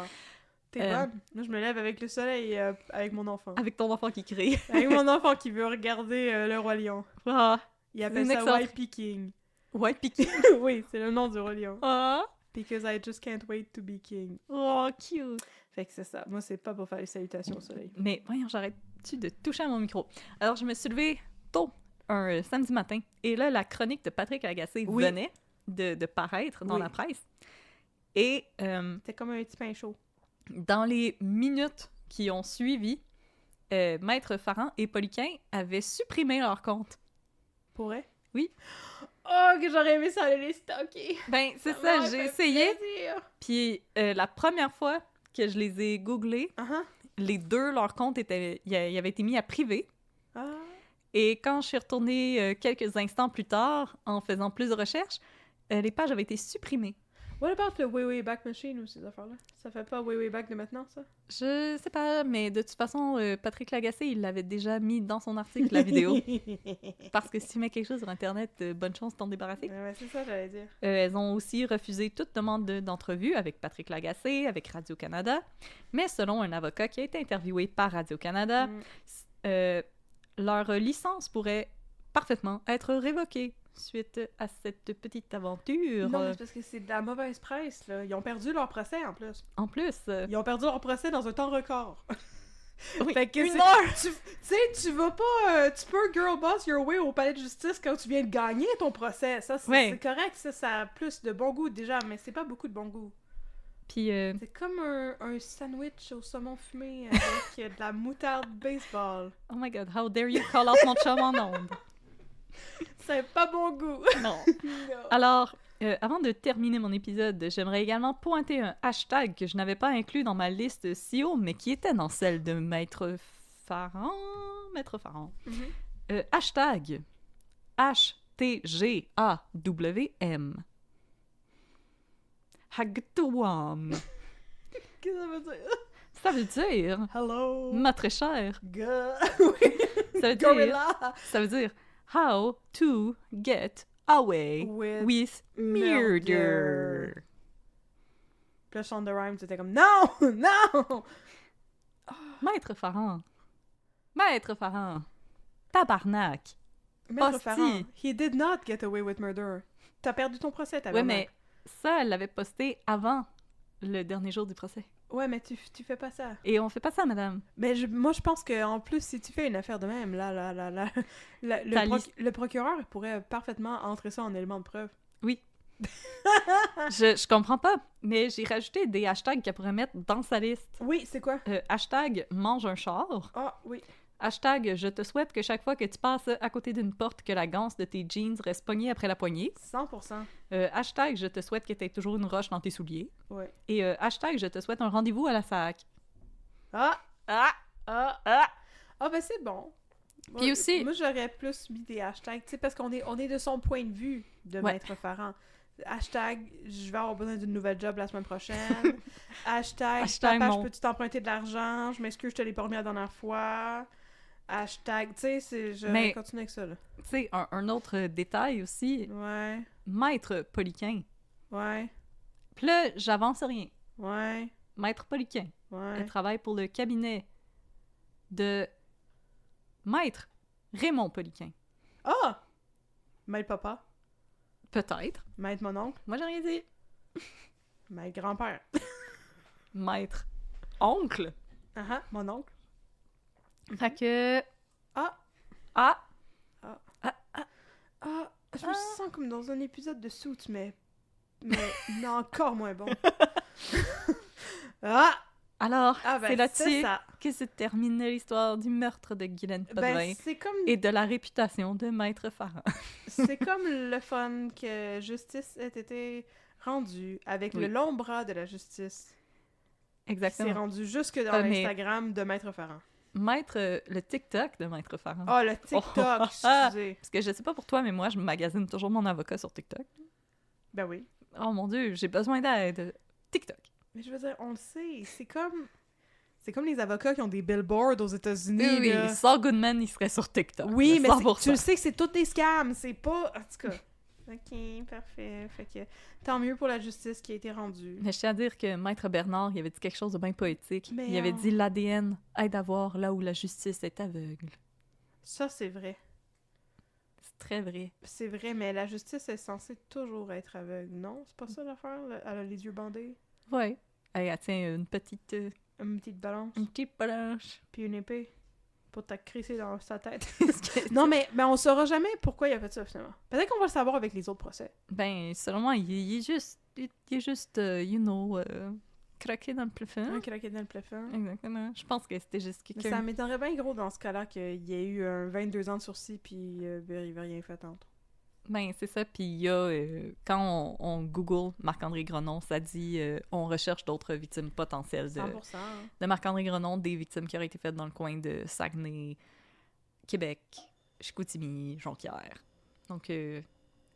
T'es bonne. Moi, je me lève avec le soleil avec mon enfant. Avec ton enfant qui crie. Avec mon enfant qui veut regarder le Roi Lion. Ah, Il appelle une ça excellente- White Peking. ouais, piqué. Oui, c'est le nom du Roi Lion. Ah, Because I just can't wait to be king. oh, cute. Fait que c'est ça. Moi, c'est pas pour faire les salutations au soleil. Mais voyons, j'arrête-tu de toucher à mon micro? Alors, je me suis levée tôt, un samedi matin, et là, la chronique de Patrick Lagacé Oui. venait de paraître dans Oui. la presse. Et C'était comme un petit pain chaud. dans les minutes qui ont suivi, Maître Farran et Poliquin avaient supprimé leur compte. Pourrait? Oui. Oh, que j'aurais aimé ça aller les stocker! Ben, c'est ça, m'aurait j'ai fait essayé. plaisir. Puis la première fois que je les ai googlés, Uh-huh. les deux, leur compte il avait été mis à privé. Ah. Et quand je suis retournée quelques instants plus tard, en faisant plus de recherches, les pages avaient été supprimées. What about le Way Back Machine ou ces affaires-là? Ça fait pas Way Back de maintenant, ça? Je sais pas, mais de toute façon, Patrick Lagacé, il l'avait déjà mis dans son article, la vidéo. Parce que si tu mets quelque chose sur Internet, bonne chance de t'en débarrasser. Ouais, c'est ça, j'allais dire. Elles ont aussi refusé toute demande d'entrevue avec Patrick Lagacé, avec Radio-Canada. Mais selon un avocat qui a été interviewé par Radio-Canada, leur licence pourrait parfaitement être révoquée suite à cette petite aventure. Non, mais c'est parce que c'est de la mauvaise presse, là. Ils ont perdu leur procès, en plus. En plus... Ils ont perdu leur procès dans un temps record. Oui, fait que 1 heure! Tu sais, tu vas pas... tu peux girl boss your way au palais de justice quand tu viens de gagner ton procès. Ça, c'est correct. Ça a plus de bon goût, déjà, mais c'est pas beaucoup de bon goût. Puis... C'est comme un sandwich au saumon fumé avec de la moutarde baseball. Oh my god, how dare you call out mon chum en ondes? C'est pas bon goût. Non. Non. Alors, avant de terminer mon épisode, j'aimerais également pointer un hashtag que je n'avais pas inclus dans ma liste SEO, mais qui était dans celle de Maître Farhan. Hashtag HTGAWM. Hagtuam. Qu'est-ce que ça veut dire? Ça veut dire... Hello. Ma très chère. Ça veut dire... Ça veut dire... How to get away with murder. Puis là, Shonda Rhimes était comme « Non! Non! » Maître Farhan. Maître Farhan. Tabarnak. Maître Hostie. Farhan, he did not get away with murder. T'as perdu ton procès, t'avais Ouais, mais ça, elle l'avait posté avant le dernier jour du procès. Ouais, mais tu fais pas ça. Et on fait pas ça, madame. Mais moi, je pense qu'en plus, si tu fais une affaire de même, le procureur pourrait parfaitement entrer ça en élément de preuve. Oui. je comprends pas, mais j'ai rajouté des hashtags qu'elle pourrait mettre dans sa liste. Oui, c'est quoi? Hashtag mange un char. Ah, oui. Hashtag je te souhaite que chaque fois que tu passes à côté d'une porte, que la ganse de tes jeans reste pognée après la poignée. 100%. Hashtag je te souhaite que tu aies toujours une roche dans tes souliers. Ouais. Et hashtag je te souhaite un rendez-vous à la SAC. Ah! Ah! Ah! Ah! Ah, ben c'est bon. Puis aussi... Moi, j'aurais plus mis des hashtags, tu sais, parce qu'on est de son point de vue de Maître Farhan. Hashtag, je vais avoir besoin d'une nouvelle job la semaine prochaine. Hashtag papa, je peux-tu t'emprunter de l'argent? Je m'excuse, je te l'ai pas remis la dernière fois. Hashtag, tu sais, je vais continuer avec ça, là. Tu sais, un autre détail aussi. Ouais. Maître Poliquin. Ouais. Puis là, j'avance rien. Ouais. Maître Poliquin. Ouais. Elle travaille pour le cabinet de Maître Raymond Poliquin. Ah! Maître papa. Peut-être. Maître mon oncle. Moi, j'ai rien dit. Maître grand-père. Maître oncle. Mon oncle. Fait que... Ah! Ah! Ah! Ah! Ah! Ah! Je me sens comme dans un épisode de Suits, mais encore moins bon. Ah! Alors, ben, c'est là-dessus ça. que se termine l'histoire du meurtre de Guylaine Potvin Ben, c'est comme... et de la réputation de Maître Farhan. C'est comme le fun que justice ait été rendue avec le long bras de la justice. Exactement. C'est rendu jusque dans l'Instagram de Maître Farhan. Le TikTok de Maître Farhan. Ah, le TikTok, excusez. Parce que je sais pas pour toi, mais moi, je magasine toujours mon avocat sur TikTok. Ben oui. Oh mon Dieu, j'ai besoin d'aide. TikTok. Mais je veux dire, on le sait, c'est comme les avocats qui ont des billboards aux États-Unis. Oui, là. Saul Goodman, il serait sur TikTok. Oui, mais 100%. tu le sais que c'est tous des scams, c'est pas... En tout cas, ok, parfait. Fait que tant mieux pour la justice qui a été rendue. Mais je tiens à dire que Maître Bernard, il avait dit quelque chose de bien poétique. Mais il avait dit « L'ADN aide à voir là où la justice est aveugle ». Ça, c'est vrai. C'est très vrai. C'est vrai, mais la justice est censée toujours être aveugle, non? C'est pas ça l'affaire? Elle a les yeux bandés? Ouais. Elle tient une petite balance. Une petite balance. Puis une épée. Pour t'accrisser dans sa tête. Non, mais on saura jamais pourquoi il a fait ça, finalement. Peut-être qu'on va le savoir avec les autres procès. Ben, selon moi, il est juste, craqué dans le plafond. Craqué dans le plafond. Exactement. Je pense que c'était juste Mais quelqu'un... ça m'étonnerait bien gros dans ce cas-là qu'il y ait eu un 22 ans de sursis puis il va rien fait entre. Ben, c'est ça. Puis il y a... quand on Google Marc-André Grenon, ça dit on recherche d'autres victimes potentielles 100%. de Marc-André Grenon, des victimes qui auraient été faites dans le coin de Saguenay, Québec, Chicoutimi, Jonquière. Donc,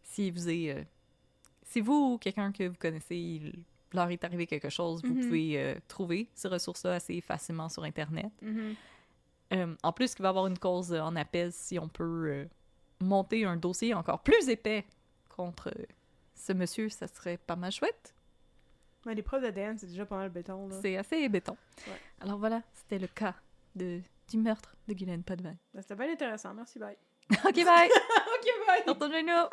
si vous ou quelqu'un que vous connaissez, il leur est arrivé quelque chose, vous pouvez trouver ces ressources-là assez facilement sur Internet. En plus, il va y avoir une cause en appel si on peut monter un dossier encore plus épais contre ce monsieur, ça serait pas mal chouette. Ouais, les preuves d'ADN, c'est déjà pas mal béton, là. C'est assez béton. Ouais. Alors voilà, c'était le cas du meurtre de Guylaine Potvin. C'était bien intéressant. Merci, bye. OK, bye! OK, bye! Retournez-nous!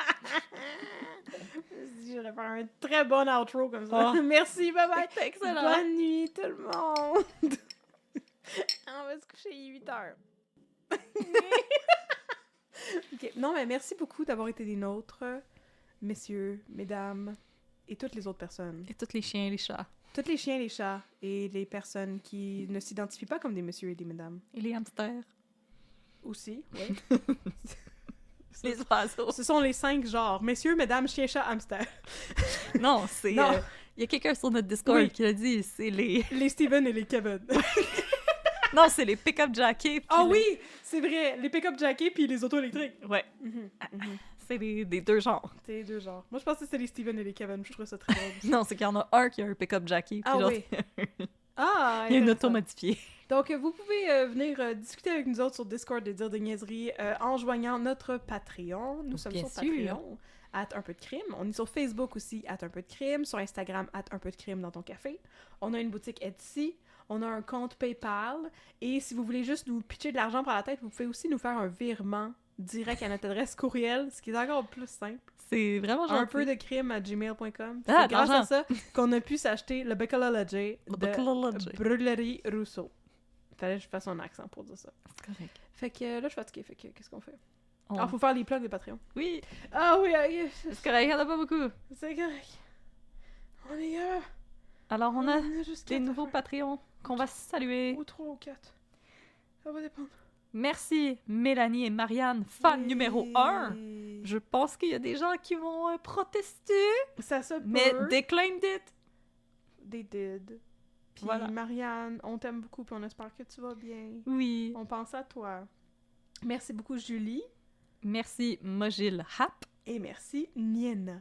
J'aurais faire un très bon outro comme ça. Oh. Merci, bye-bye! C'était excellent! Bonne nuit, tout le monde! On va se coucher, il est 8h. OK. Non, mais merci beaucoup d'avoir été des nôtres, messieurs, mesdames, et toutes les autres personnes. Et tous les chiens et les chats. Tous les chiens, les chats, et les personnes qui ne s'identifient pas comme des messieurs et des mesdames. Et les hamsters. Aussi, oui. Les oiseaux. Ce sont les 5 genres. Messieurs, mesdames, chiens, chats, hamsters. Non, c'est... Non. Y a quelqu'un sur notre Discord Oui. qui l'a dit, c'est les... Les Steven et les Kevin. Non, c'est les pick-up jackies. Ah oui! C'est vrai! Les pick-up jackies puis les autos électriques. Ouais. C'est des deux genres. C'est les deux genres. Moi, je pensais que c'était les Steven et les Kevin. Je trouve ça très drôle. Non, c'est qu'il y en a un qui a un pick-up jockey, puis l'autre, oui. Ah! il y a une intéressant. auto modifiée. Donc, vous pouvez venir discuter avec nous autres sur Discord et dire des niaiseries en joignant notre Patreon. Nous sommes Bien sur sûr. Patreon, @un peu de crime. On est sur Facebook aussi, @un peu de crime. Sur Instagram, @un peu de crime dans ton café. On a une boutique Etsy. On a un compte PayPal. Et si vous voulez juste nous pitcher de l'argent par la tête, vous pouvez aussi nous faire un virement direct à notre adresse courriel, ce qui est encore plus simple. C'est vraiment gentil. Un peu de crime@gmail.com. Ah, C'est grâce l'argent. à ça qu'on a pu s'acheter le Baccalauréat Le de Baccalauréat. Brûlerie Rousseau. Fallait que je fasse un accent pour dire ça. C'est correct. Fait que là, je suis fatiguée. Fait que qu'est-ce qu'on fait? On- Ah, faut faire les plugs des Patreons. Oui, Ah oui, c'est correct, il y en a pas beaucoup. c'est correct. On est Alors, on a juste des 4 nouveaux Patreons qu'on va saluer. ou 3 ou 4. Ça va dépendre. Merci, Mélanie et Marianne, fan Oui. numéro 1. Je pense qu'il y a des gens qui vont protester, Ça se peut. mais they claimed it. They did. Puis Voilà. Marianne, on t'aime beaucoup puis on espère que tu vas bien. Oui. On pense à toi. Merci beaucoup, Julie. Merci, Mogil Hap. Et merci, Niena.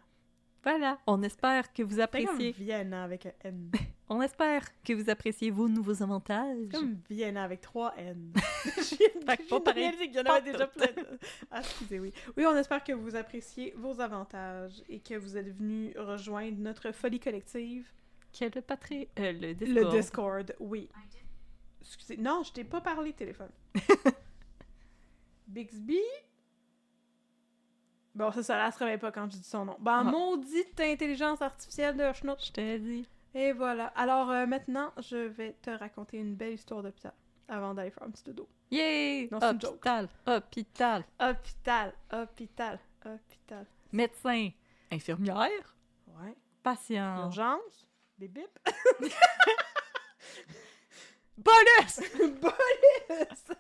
Voilà. On espère que vous C'est comme appréciez. Vienna avec un N. On espère que vous appréciez vos nouveaux avantages. C'est comme Vienna avec 3 N. Fait que pas pareil. Il y en avait déjà plein. Ah, excusez, oui. Oui, on espère que vous appréciez vos avantages et que vous êtes venus rejoindre notre folie collective. Quel le Le Discord. Discord, oui. Excusez, non, je t'ai pas parlé téléphone. Bixby? Bon, ça la se réveille pas quand je dis son nom. Ben, maudite intelligence artificielle de Schnout. Je t'ai dit. Et voilà. Alors, maintenant, je vais te raconter une belle histoire d'hôpital avant d'aller faire un petit dodo. Yay! Non, c'est une joke. Hôpital, hôpital. Hôpital, hôpital, hôpital. Médecin, infirmière, Ouais. patient. Urgence, bip bip. Bonus! Bonus!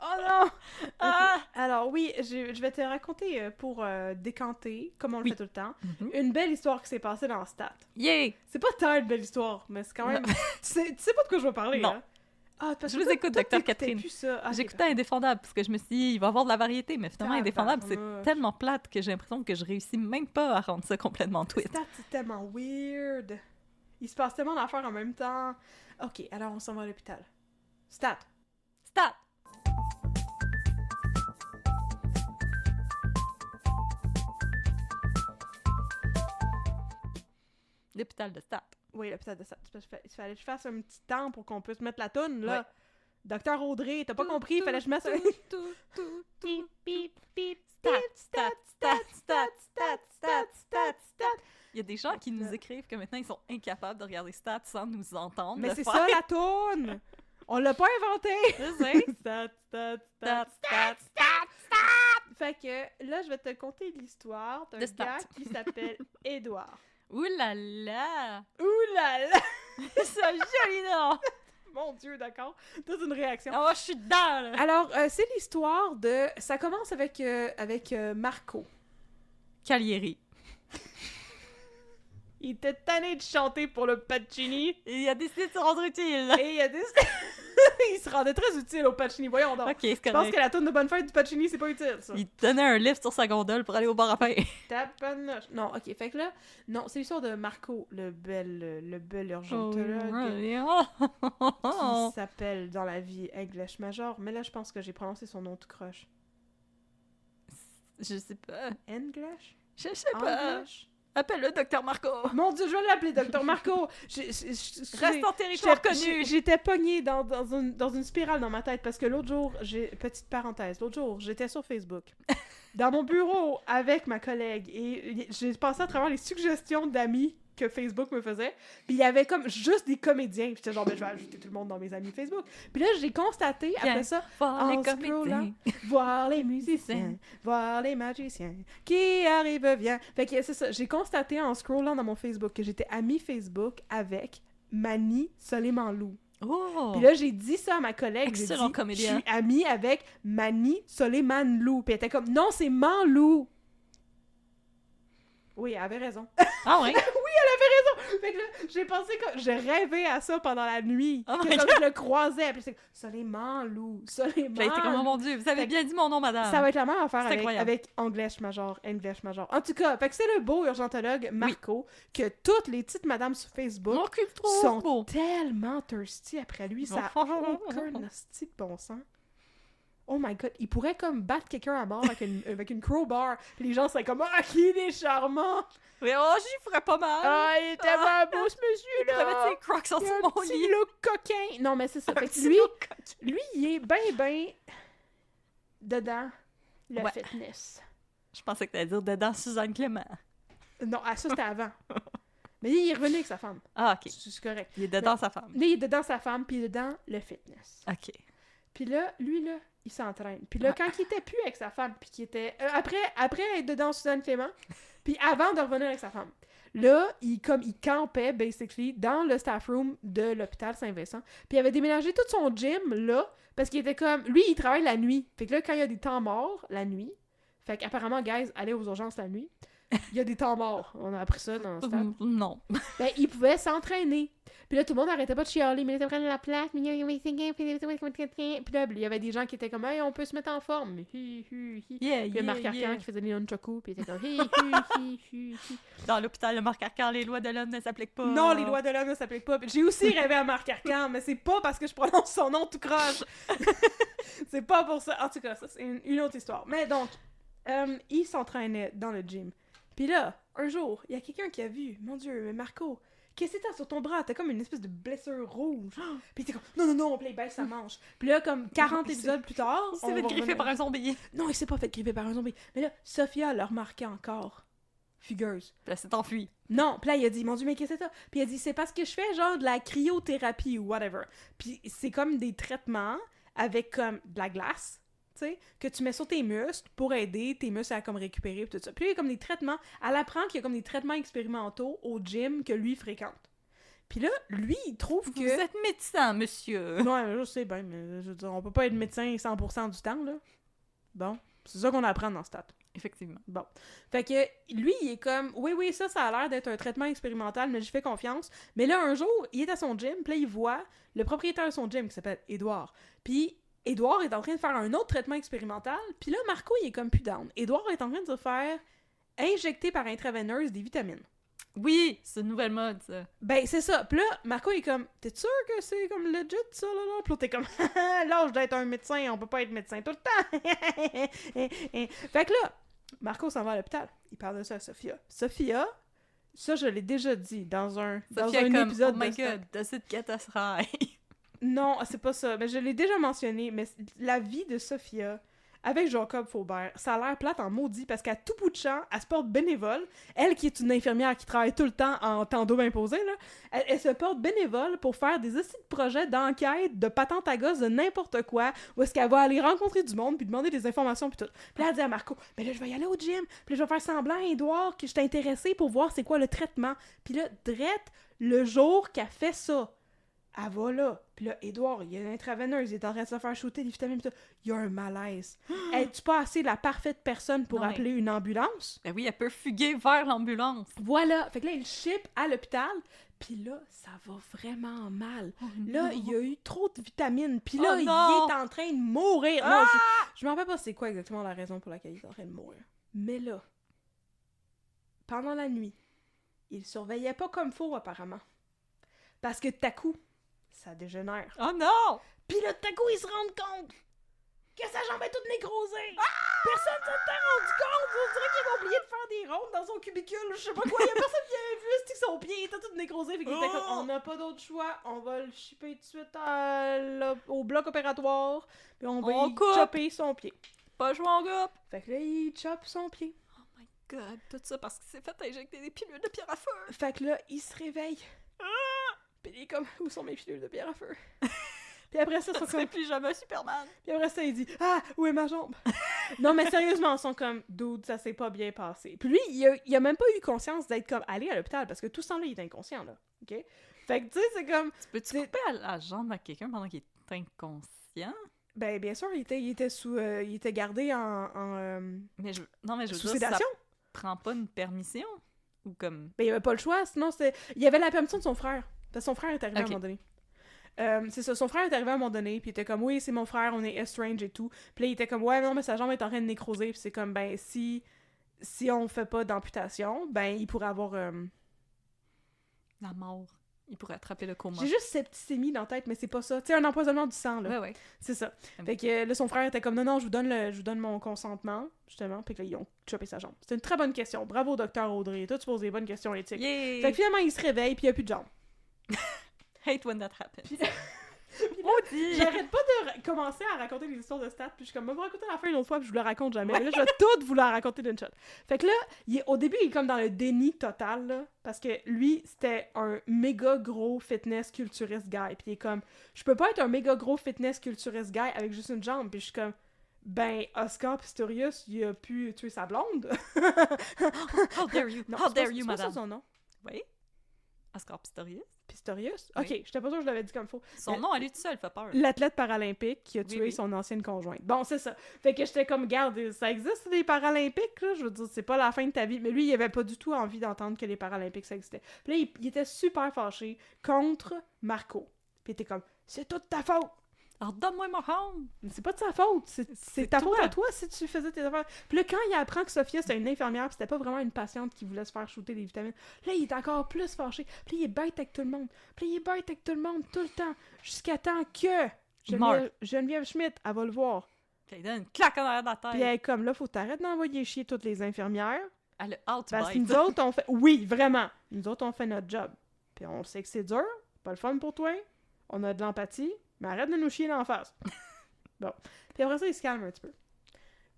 Oh non! Ah! Alors oui, je vais te raconter pour décanter, comme on le Oui. fait tout le temps, Mhm. une belle histoire qui s'est passée dans Stat. Yay! C'est pas tant une belle histoire, mais c'est quand même... tu sais pas de quoi je vais parler, Non. hein? Ah, parce Je que vous écoute, toi, Dr. t'écoutais Catherine. plus ça. Ah, J'écoutais Indéfendable parce que je me suis dit, il va y avoir de la variété, mais finalement, Indéfendable, c'est Tabarnouche. tellement plate que j'ai l'impression que je réussis même pas à rendre ça complètement twist. Stat, c'est tellement weird. Il se passe tellement d'affaires en même temps. Ok, alors on s'en va à l'hôpital. Stat. Stat! L'hôpital de Stat. Oui, l'hôpital de Stat. Il fallait que je fasse un petit temps pour qu'on puisse mettre la toune, là. Ouais. Docteur Audrey, t'as pas compris? Il fallait que je mette... Pip, pip, pip, Stat, stat, stat, stat, stat, stat, stat, stat. Il y a des gens qui nous écrivent que maintenant ils sont incapables de regarder Stat sans nous entendre. Mais le c'est faire. ça la toune! On l'a pas inventé! Je sais. Stat, stat, Stat, stat. stat. Fait que là, je vais te conter l'histoire d'un De Stat. gars qui s'appelle Édouard. Ouh là là! Ouh là là! C'est un joli nom! Mon Dieu, d'accord. Toute une réaction. Oh, je suis dedans, là! Alors, c'est l'histoire de... Ça commence avec Marco. Calieri. Il était tanné de chanter pour le Pacini. Il a décidé de se rendre utile. Et il a décidé... Il se rendait très utile au Pacini, voyons donc. Ok, c'est Je pense correct. que la tourne de bonne fête du Pacini, c'est pas utile, ça. Il te donnait un lift sur sa gondole pour aller au bar à pain. Tabarnouche. Non, ok, fait que là, non, c'est l'histoire de Marco, le bel urgentologue, qui s'appelle dans la vie English Major, mais là, je pense que j'ai prononcé son nom tout croche. Je sais pas. English? Je sais pas. English? Appelle le docteur Marco. Mon Dieu, je vais l'appeler Dr. Marco! Reste en territoire connu. J'étais pognée dans une spirale dans ma tête parce que l'autre jour, petite parenthèse, l'autre jour, j'étais sur Facebook, dans mon bureau avec ma collègue, et j'ai passé à travers les suggestions d'amis que Facebook me faisait, puis il y avait comme juste des comédiens, puis j'étais genre, ben, je vais ajouter tout le monde dans mes amis Facebook. Puis là, j'ai constaté, après ça, Voir les en comédiens. scrollant, voir les musiciens, voir les magiciens, qui arrive, vient. Fait que c'est ça, j'ai constaté en scrollant dans mon Facebook que j'étais amie Facebook avec Mani Soleimanlou. Oh! Puis là, j'ai dit ça à ma collègue. Excellent j'ai dit, comédien. Je suis amie avec Mani Soleimanlou. Puis elle était comme, non, c'est Manlou. Oui, elle avait raison. Ah ouais? Fait que là, j'ai pensé que j'ai rêvé à ça pendant la nuit. Oh que my comme je le croisais. Puis c'est Soleimanlou. J'ai été comme, oh mon Dieu, vous avez Fait- bien dit mon nom, madame. Ça va être la même affaire C'est avec, incroyable. avec English Major. En tout cas, fait que c'est le beau urgentologue Marco que toutes les petites madames sur Facebook Mon cul trop sont beau. tellement thirsty après lui. Ça n'a aucun hostie de bon sens. Oh my god, il pourrait comme battre quelqu'un à mort avec une crowbar. Puis les gens seraient comme, ah, qu'il est charmant! Oui, oh, j'y ferais pas mal. Ah, il est tellement beau, ce Il pourrait mettre monsieur-là! ses crocs en Il dessous a de un mon petit lit. look coquin! Non, mais c'est ça. Un Fait que petit lui, look. lui, il est ben dedans le Ouais. fitness. Je pensais que t'allais dire dedans Suzanne Clément. Non, ça, c'était avant. Mais il est revenu avec sa femme. Ah, ok. C'est correct. Il est dedans sa femme. Là, il est dedans sa femme, puis il est dedans le fitness. Ok. Puis là, lui, là, il s'entraîne. Puis là, quand il était plus avec sa femme, puis qu'il était... après être dedans Suzanne Clément, puis avant de revenir avec sa femme, là, il campait, basically, dans le staff room de l'hôpital Saint-Vincent. Puis il avait déménagé tout son gym, là, parce qu'il était comme... Lui, il travaille la nuit. Fait que là, quand il y a des temps morts, la nuit... Fait qu'apparemment, guys, allez aux urgences la nuit. Il y a des temps morts. On a appris ça dans le staff. Non. Ben, il pouvait s'entraîner. Puis là, tout le monde arrêtait pas de chialer, mais il était prendre la place. Puis là, il y avait des gens qui étaient comme, hey, on peut se mettre en forme. Hi. Yeah, Puis yeah, Marc Arcan yeah. qui faisait des nunchaku, puis il était comme, hi. Dans l'hôpital de Marc Arcan, les lois de l'homme ne s'appliquent pas. Non, les lois de l'homme ne s'appliquent pas. Puis j'ai aussi rêvé à Marc Arcan, mais c'est pas parce que je prononce son nom tout croche. C'est pas pour ça. En tout cas, ça, c'est une autre histoire. Mais donc, il s'entraînait dans le gym. Puis là, un jour, il y a quelqu'un qui a vu, mon Dieu, mais Marco, qu'est-ce que t'as sur ton bras? T'as comme une espèce de blessure rouge. Puis t'es comme, non, puis il baisse sa manche. Puis là, comme 40 épisodes plus tard... Il s'est fait griffer par un zombie. Non, il s'est pas fait griffer par un zombie. Mais là, Sophia l'a remarqué encore. Fugueuse. Puis là, c'est enfui. Non, puis là, il a dit, mon Dieu, mais qu'est-ce que c'est ça? Puis il a dit, c'est parce que je fais genre de la cryothérapie ou whatever. Puis c'est comme des traitements avec comme de la glace, tu sais, que tu mets sur tes muscles pour aider tes muscles à comme récupérer et tout ça. Puis il y a comme des traitements, elle apprend qu'il y a comme des traitements expérimentaux au gym que lui fréquente. Puis là, lui, il trouve que... Vous êtes médecin, monsieur. Ouais, je sais bien, mais je veux dire, on peut pas être médecin 100% du temps, là. Bon, c'est ça qu'on apprend dans ce stat. Effectivement. Bon. Fait que lui, il est comme, oui, ça a l'air d'être un traitement expérimental, mais j'y fais confiance. Mais là, un jour, il est à son gym, puis là, il voit le propriétaire de son gym, qui s'appelle Édouard. Puis Édouard est en train de faire un autre traitement expérimental, puis là, Marco, il est comme plus down. Édouard est en train de se faire injecter par intraveineuse des vitamines. Oui, c'est une nouvelle mode, ça. Ben, c'est ça. Puis là, Marco, il est comme, t'es sûr que c'est comme legit, ça, là? Puis là, t'es comme, l'âge d'être un médecin, on peut pas être médecin tout le temps. Fait que là, Marco s'en va à l'hôpital. Il parle de ça à Sophia. Sophia, ça, je l'ai déjà dit dans un épisode oh my de god, does it get us high? Non, c'est pas ça. Mais je l'ai déjà mentionné, mais la vie de Sophia avec Jacob Faubert, ça a l'air plate en maudit parce qu'à tout bout de champ, elle se porte bénévole. Elle qui est une infirmière qui travaille tout le temps en temps double imposé, là, elle se porte bénévole pour faire des aussi de projets d'enquête, de patente à gosse, de n'importe quoi, où est-ce qu'elle va aller rencontrer du monde puis demander des informations puis tout. Puis là, elle dit à Marco, mais là, je vais y aller au gym, puis là, je vais faire semblant à Édouard que je t'ai intéressée pour voir c'est quoi le traitement. Puis là, drette, le jour qu'elle fait ça, elle va là. Puis là, Édouard, il y a une intraveineuse, il est en train de se faire shooter des vitamines. Pis il y a un malaise. Es-tu pas assez la parfaite personne pour Non, appeler une ambulance? Ben oui, elle peut fuguer vers l'ambulance. Voilà. Fait que là, il ship à l'hôpital. Puis là, ça va vraiment mal. Oh, Là, non. il y a eu trop de vitamines. Puis là, Oh, il non! est en train de mourir. Non, je me rappelle pas c'est quoi exactement la raison pour laquelle il est en train de mourir. Mais là, pendant la nuit, il surveillait pas comme faut, apparemment. Parce que tout à coup, ça dégénère. Oh non! Puis là, tout à coup, il se rend compte que sa jambe est toute nécrosée. Personne s'était rendu compte. On dirait qu'il avait oublié de faire des rondes dans son cubicule. Je sais pas quoi. Il y a personne qui avait vu. C'est que son pied était tout nécrosé. Fait qu'il était comme, on n'a pas d'autre choix. On va le shipper tout de suite au bloc opératoire. Puis on va On y coupe. chopper son pied. Pas jouer en groupe! Fait que là, il chope son pied. Oh my god, tout ça parce qu'il s'est fait injecter des pilules de pierre à feu! Fait que là, il se réveille. Puis il est comme, où sont mes pilules de pierre à feu? Puis après ça, ils sont C'est comme... plus jamais Superman! Puis après ça, il dit « Ah, où est ma jambe? » Non, mais sérieusement, ils sont comme « Dude, ça s'est pas bien passé. » Puis lui, il a même pas eu conscience d'être comme allé à l'hôpital, parce que tout ce temps-là, il est inconscient, là. OK? Fait que, tu sais, c'est comme... Peux-tu couper la jambe à quelqu'un pendant qu'il est inconscient? Ben, bien sûr, il était sous... il était gardé en Mais non, mais je veux sous dire, ça sédation. prend pas une permission? Ou comme... Ben, il avait pas le choix, sinon c'était... Il y avait la permission de son frère. Parce que son frère est arrivé à un Ok. moment donné. C'est ça, son frère est arrivé à un moment donné, puis il était comme, oui, c'est mon frère, on est estranged et tout. Puis là, il était comme, ouais, non, mais sa jambe est en train de nécroser, puis c'est comme, ben, si on fait pas d'amputation, ben, il pourrait avoir... La mort. Il pourrait attraper le coma. J'ai juste septicémie dans la tête, mais c'est pas ça. Tu sais, un empoisonnement du sang, là. Ouais, ouais. C'est ça. Ah Fait que là, son frère était comme, non, non, je vous donne mon consentement, justement, puis que là, ils ont chopé sa jambe. C'est une très bonne question. Bravo, docteur Audrey. Toi, tu poses des bonnes questions éthiques. Yay! Fait que finalement, il se réveille, puis il y a plus de jambe. Hate when that happens. Puis- Maudit! J'arrête pas de commencer à raconter des histoires de stats, puis je suis comme, me raconter la fin une autre fois, puis je vous la raconte jamais. Mais là, je vais toutes vous la raconter d'une shot. Fait que là, au début, il est comme dans le déni total, là, parce que lui, c'était un méga gros fitness culturiste guy, puis il est comme, je peux pas être un méga gros fitness culturiste guy avec juste une jambe, puis je suis comme, ben, Oscar Pistorius, il a pu tuer sa blonde. How dare you! Non, How c'est pas- dare you, c'est pas ça madame! son nom. Oui? Oscar Pistorius? Pistorius? Oui. Ok, j'étais pas sûre que je l'avais dit comme faut. Son nom à lui tout seul fait peur. L'athlète paralympique qui a Oui, tué oui. son ancienne conjointe. Bon, c'est ça. Fait que j'étais comme, garde, ça existe des Paralympiques, là? Je veux dire, c'est pas la fin de ta vie. Mais lui, il avait pas du tout envie d'entendre que les Paralympiques, ça existait. Puis là, il était super fâché contre Marco. Puis il était comme, c'est toute ta faute! Alors donne-moi mon home! Mais c'est pas de sa faute, c'est C'est ta faute toi. à toi si tu faisais tes affaires. Puis là, quand il apprend que Sophia, c'était une infirmière, pis c'était pas vraiment une patiente qui voulait se faire shooter des vitamines, là, il est encore plus fâché. Puis là, il est bête avec tout le monde. Puis là, il est bête avec tout le monde tout le temps. Jusqu'à temps que Il meurt. Geneviève Schmidt, elle va le voir. Puis il donne une claque en arrière de la Puis tête. elle est comme, là, faut t'arrêter d'envoyer chier toutes les infirmières. Elle a out Parce que bite. nous autres, on fait... Oui, vraiment. Nous autres, on fait notre job. Puis on sait que c'est dur, pas le fun pour toi. On a de l'empathie, mais arrête de nous chier dans la face. Bon. Puis après ça, il se calme un petit peu.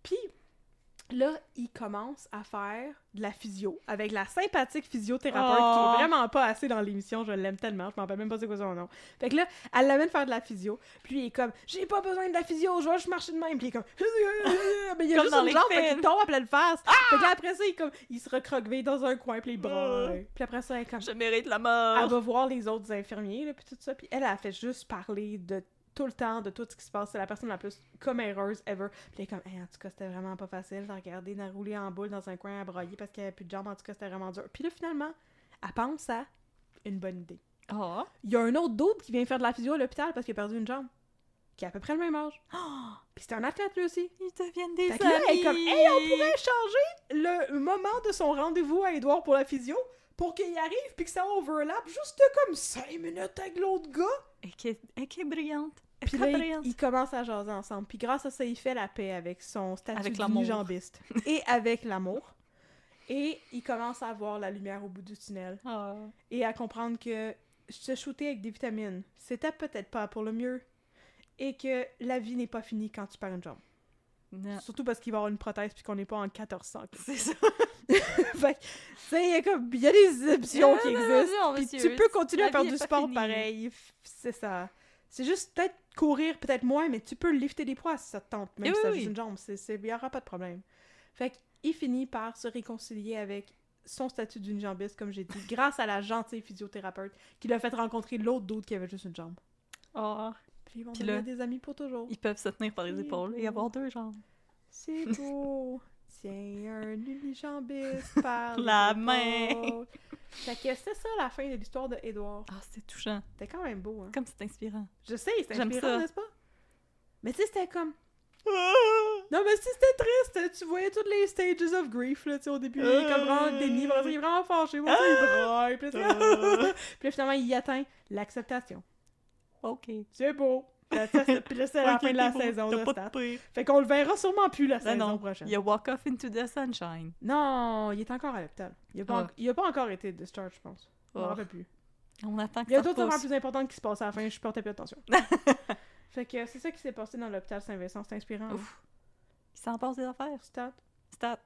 Puis là, il commence à faire de la physio avec la sympathique physiothérapeute qui Oh. est vraiment pas assez dans l'émission. Je l'aime tellement. Je m'en rappelle même pas c'est quoi son nom. Fait que là, elle l'amène faire de la physio. Puis lui, il est comme, j'ai pas besoin de la physio, je vais juste marcher de même. Puis il est comme, mais il y a Comme juste dans une les jambe, fait films. qu'il tombe à pleine face. Fait que là, après ça, il se recroqueville dans un coin, puis il braille. Puis après ça, elle est comme, Je mérite la elle mort! va voir les autres infirmiers, là, puis tout ça. Puis elle a fait juste parler de tout le temps, de tout ce qui se passe. C'est la personne la plus comméreuse ever. Puis elle est comme, hey, en tout cas, c'était vraiment pas facile de regarder, de rouler en boule dans un coin à broyer parce qu'il n'y avait plus de jambes. En tout cas, c'était vraiment dur. Puis là, finalement, elle pense à une bonne idée. Oh! Il y a un autre dude qui vient faire de la physio à l'hôpital parce qu'il a perdu une jambe. Qui a à peu près le même âge. Puis c'est un athlète, lui aussi. Ils deviennent des Fait que là, elle amis! est comme, hey, on pourrait changer le moment de son rendez-vous à Édouard pour la physio pour qu'il y arrive puis que ça overlap juste comme 5 minutes avec l'autre gars. Et qui est brillante. Puis Très là, brillante. ils commencent à jaser ensemble. Puis grâce à ça, il fait la paix avec son statut Avec l'amour. d'unijambiste. Et avec l'amour. Et il commence à voir la lumière au bout du tunnel. Oh. Et à comprendre que se shooter avec des vitamines, c'était peut-être pas pour le mieux. Et que la vie n'est pas finie quand tu perds une jambe. Non. Surtout parce qu'il va y avoir une prothèse puis qu'on n'est pas en 1400. C'est ça. Fait que, tu sais, il y a des options qui existent. Puis monsieur. tu peux continuer La à faire vie du est pas sport finie. pareil. C'est ça. C'est juste peut-être courir, peut-être moins, mais tu peux lifter des poids si ça te tente, même Eh si t'as oui, juste oui. une jambe. Il n'y aura pas de problème. Fait qu'il finit par se réconcilier avec son statut d'unijambiste, comme j'ai dit, grâce à la gentille physiothérapeute qui l'a fait rencontrer l'autre dude qui avait juste une jambe. Oh. Puis ils vont Puis devenir là, des amis pour toujours. Ils peuvent se tenir par les C'est épaules et beau. avoir deux jambes. C'est beau! Tiens un unijambiste par La les main. épaules. Fait que c'est ça la fin de l'histoire de Édouard. Ah, c'est touchant. C'était quand même beau, hein. Comme c'est inspirant. Je sais, c'est J'aime inspirant, ça. n'est-ce pas? Mais tu sais, c'était comme... Non, mais si c'était triste, tu voyais toutes les stages of grief, là, tu sais, au début, il est comme vraiment déni, après ça, il est vraiment fâché, après ça, il braille, puis là, puis là, finalement, il atteint l'acceptation. OK. C'est beau. Puis là, c'est la fin de la saison de T'as pas Stat. de pire. Fait qu'on le verra sûrement plus la Ben saison non, prochaine. il y a Walk Off into the Sunshine. Non, il est encore à l'hôpital. Il a pas encore été discharged, je pense. Je m'en Oh. rappelle plus. On attend que Il y a ça d'autres affaires repousse. plus importantes qui se passent à la fin, je portais plus attention. Fait que c'est ça qui s'est passé dans l'hôpital Saint-Vincent, c'est inspirant. Ouf. Il s'en passe des affaires. Stat. Stat.